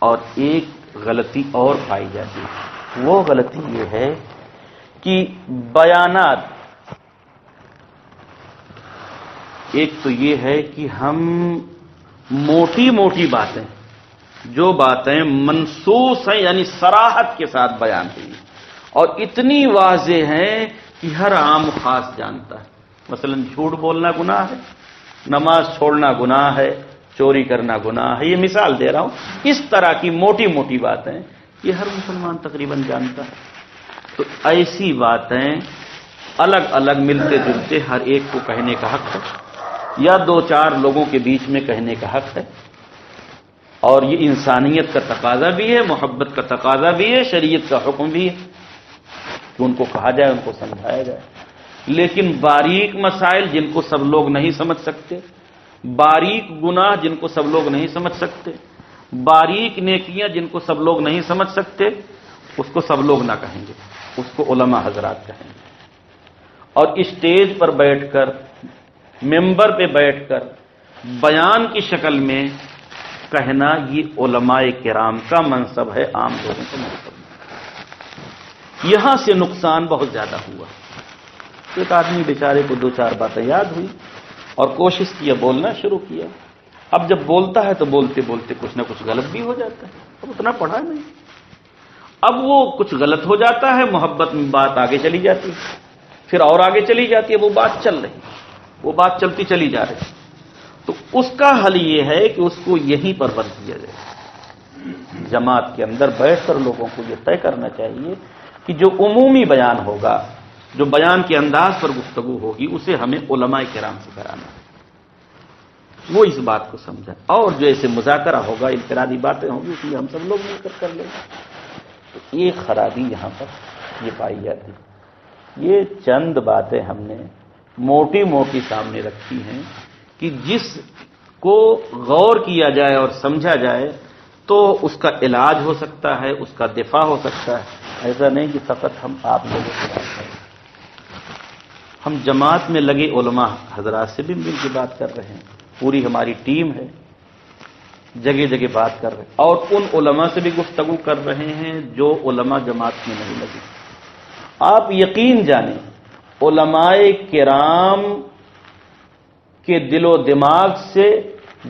اور ایک غلطی اور پائی جاتی ہے، وہ غلطی یہ ہے کہ بیانات، ایک تو یہ ہے کہ ہم موٹی موٹی باتیں، جو باتیں منصوص ہیں یعنی صراحت کے ساتھ بیان ہوئی اور اتنی واضح ہیں کہ ہر عام خاص جانتا ہے. مثلا جھوٹ بولنا گناہ ہے، نماز چھوڑنا گناہ ہے، چوری کرنا گناہ ہے. یہ مثال دے رہا ہوں. اس طرح کی موٹی موٹی باتیں یہ ہر مسلمان تقریباً جانتا ہے. تو ایسی باتیں الگ الگ ملتے جلتے ہر ایک کو کہنے کا حق ہے، یا دو چار لوگوں کے بیچ میں کہنے کا حق ہے، اور یہ انسانیت کا تقاضا بھی ہے، محبت کا تقاضا بھی ہے، شریعت کا حکم بھی ہے کہ ان کو کہا جائے، ان کو سمجھایا جائے۔ لیکن باریک مسائل جن کو سب لوگ نہیں سمجھ سکتے، باریک گناہ جن کو سب لوگ نہیں سمجھ سکتے، باریک نیکیاں جن کو سب لوگ نہیں سمجھ سکتے، اس کو سب لوگ نہ کہیں گے، اس کو علماء حضرات کہیں گے۔ اور اسٹیج پر بیٹھ کر، ممبر پہ بیٹھ کر بیان کی شکل میں کہنا، یہ علماء کرام کا منصب ہے، عام لوگوں کا منصب نہیں۔ یہاں سے نقصان بہت زیادہ ہوا۔ ایک آدمی بیچارے کو دو چار باتیں یاد ہوئی اور کوشش کیا، بولنا شروع کیا۔ اب جب بولتا ہے تو بولتے بولتے کچھ نہ کچھ غلط بھی ہو جاتا ہے، اب اتنا پڑھا نہیں، اب وہ کچھ غلط ہو جاتا ہے، محبت میں بات آگے چلی جاتی ہے، پھر اور آگے چلی جاتی ہے، وہ بات چل رہی، وہ بات چلتی چلی جا رہی۔ تو اس کا حل یہ ہے کہ اس کو یہیں پر بند کیا جائے۔ جماعت کے اندر بیٹھ کر لوگوں کو یہ طے کرنا چاہیے کہ جو عمومی بیان ہوگا، جو بیان کے انداز پر گفتگو ہوگی، اسے ہمیں علماء کرام سے کرانا ہے، وہ اس بات کو سمجھیں، اور جو ایسے مذاکرہ ہوگا، انفرادی باتیں ہوں گی، اس لیے ہم سب لوگ مل کر کر لیں گے۔ تو ایک خرابی یہاں پر یہ پائی جاتی۔ یہ چند باتیں ہم نے موٹی موٹی سامنے رکھی ہیں کہ جس کو غور کیا جائے اور سمجھا جائے تو اس کا علاج ہو سکتا ہے، اس کا دفاع ہو سکتا ہے۔ ایسا نہیں کہ فقط ہم آپ لوگوں سے بات کریں، ہم جماعت میں لگے علماء حضرات سے بھی مل کے بات کر رہے ہیں، پوری ہماری ٹیم ہے، جگہ جگہ بات کر رہے ہیں، اور ان علماء سے بھی گفتگو کر رہے ہیں جو علماء جماعت میں نہیں لگے۔ آپ یقین جانیں، علماء کرام کے دل و دماغ سے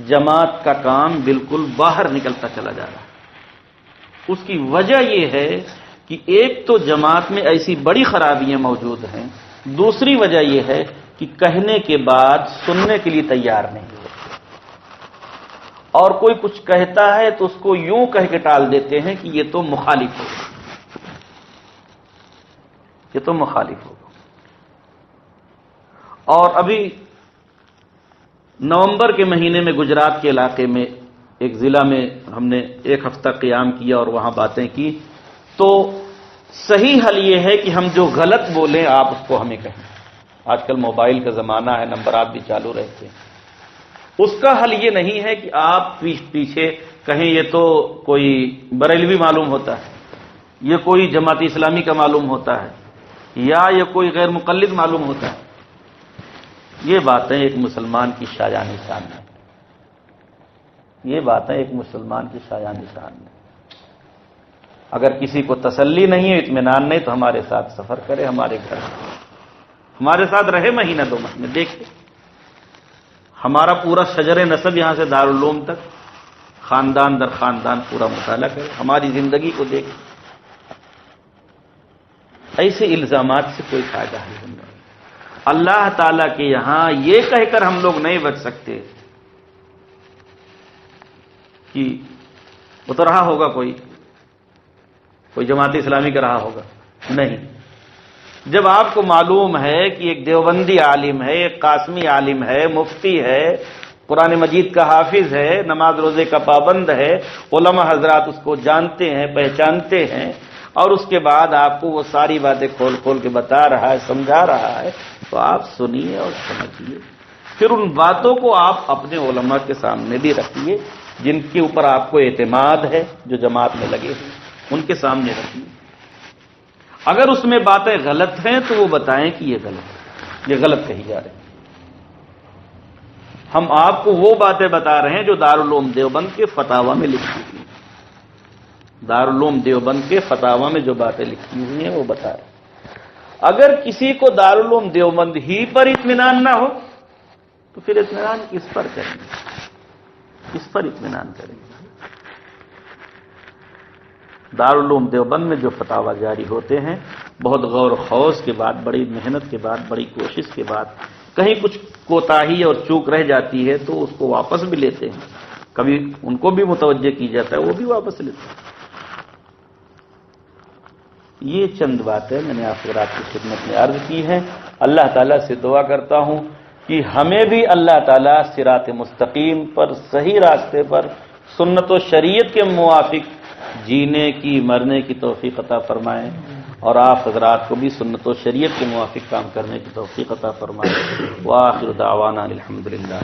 جماعت کا کام بالکل باہر نکلتا چلا جا رہا ہے۔ اس کی وجہ یہ ہے کہ ایک تو جماعت میں ایسی بڑی خرابیاں موجود ہیں، دوسری وجہ یہ ہے کہ کہنے کے بعد سننے کے لیے تیار نہیں ہوتے، اور کوئی کچھ کہتا ہے تو اس کو یوں کہہ کے ٹال دیتے ہیں کہ یہ تو مخالف ہوگا، یہ تو مخالف ہوگا۔ اور ابھی نومبر کے مہینے میں گجرات کے علاقے میں ایک ضلع میں ہم نے ایک ہفتہ قیام کیا اور وہاں باتیں کی، تو صحیح حل یہ ہے کہ ہم جو غلط بولیں آپ اس کو ہمیں کہیں۔ آج کل موبائل کا زمانہ ہے، نمبرات بھی چالو رہتے ہیں۔ اس کا حل یہ نہیں ہے کہ آپ پیچھے کہیں یہ تو کوئی بریلوی معلوم ہوتا ہے، یہ کوئی جماعت اسلامی کا معلوم ہوتا ہے، یا یہ کوئی غیر مقلد معلوم ہوتا ہے۔ یہ باتیں ایک مسلمان کی شایان شان ہے، یہ باتیں ایک مسلمان کی شایان شان ہے۔ اگر کسی کو تسلی نہیں ہے، اطمینان نہیں، تو ہمارے ساتھ سفر کرے، ہمارے گھر ہمارے ساتھ رہے مہینہ دو مہینے، دیکھیں ہمارا پورا شجر نسب یہاں سے دارالعلوم تک، خاندان در خاندان پورا مطالعہ کرے، ہماری زندگی کو دیکھیں۔ ایسے الزامات سے کوئی فائدہ نہیں۔ اللہ تعالیٰ کے یہاں یہ کہہ کر ہم لوگ نہیں بچ سکتے کہ وہ تو رہا ہوگا کوئی جماعت اسلامی کا رہا ہوگا، نہیں۔ جب آپ کو معلوم ہے کہ ایک دیوبندی عالم ہے، ایک قاسمی عالم ہے، مفتی ہے، قرآن مجید کا حافظ ہے، نماز روزے کا پابند ہے، علماء حضرات اس کو جانتے ہیں، پہچانتے ہیں، اور اس کے بعد آپ کو وہ ساری باتیں کھول کھول کے بتا رہا ہے، سمجھا رہا ہے، تو آپ سنیے اور سمجھیے، پھر ان باتوں کو آپ اپنے علماء کے سامنے بھی رکھیے، جن کے اوپر آپ کو اعتماد ہے، جو جماعت میں لگے ہیں، ان کے سامنے رکھیے۔ اگر اس میں باتیں غلط ہیں تو وہ بتائیں کہ یہ غلط ہے، یہ غلط کہی جا رہی ہے۔ ہم آپ کو وہ باتیں بتا رہے ہیں جو دارالعلوم دیوبند کے فتاوی میں لکھی ہوئی ہیں، دارالعلوم دیوبند کے فتاوی میں جو باتیں لکھی ہوئی ہیں وہ بتا رہے ہیں۔ اگر کسی کو دارالعلوم دیوبند ہی پر اطمینان نہ ہو تو پھر اطمینان کس پر کریں گے، کس پر اطمینان کریں گے؟ دارالعلوم دیوبند میں جو فتاوی جاری ہوتے ہیں، بہت غور و خوض کے بعد، بڑی محنت کے بعد، بڑی کوشش کے بعد، کہیں کچھ کوتاہی اور چوک رہ جاتی ہے تو اس کو واپس بھی لیتے ہیں، کبھی ان کو بھی متوجہ کی جاتا ہے، وہ بھی واپس لیتے ہیں۔ یہ چند باتیں میں نے آپ حضرات کی خدمت میں عرض کی ہیں. اللہ تعالیٰ سے دعا کرتا ہوں کہ ہمیں بھی اللہ تعالیٰ صراط مستقیم پر، صحیح راستے پر، سنت و شریعت کے موافق جینے کی، مرنے کی توفیق عطا فرمائے، اور آپ حضرات کو بھی سنت و شریعت کے موافق کام کرنے کی توفیق عطا فرمائے. وآخر دعوانا الحمدللہ.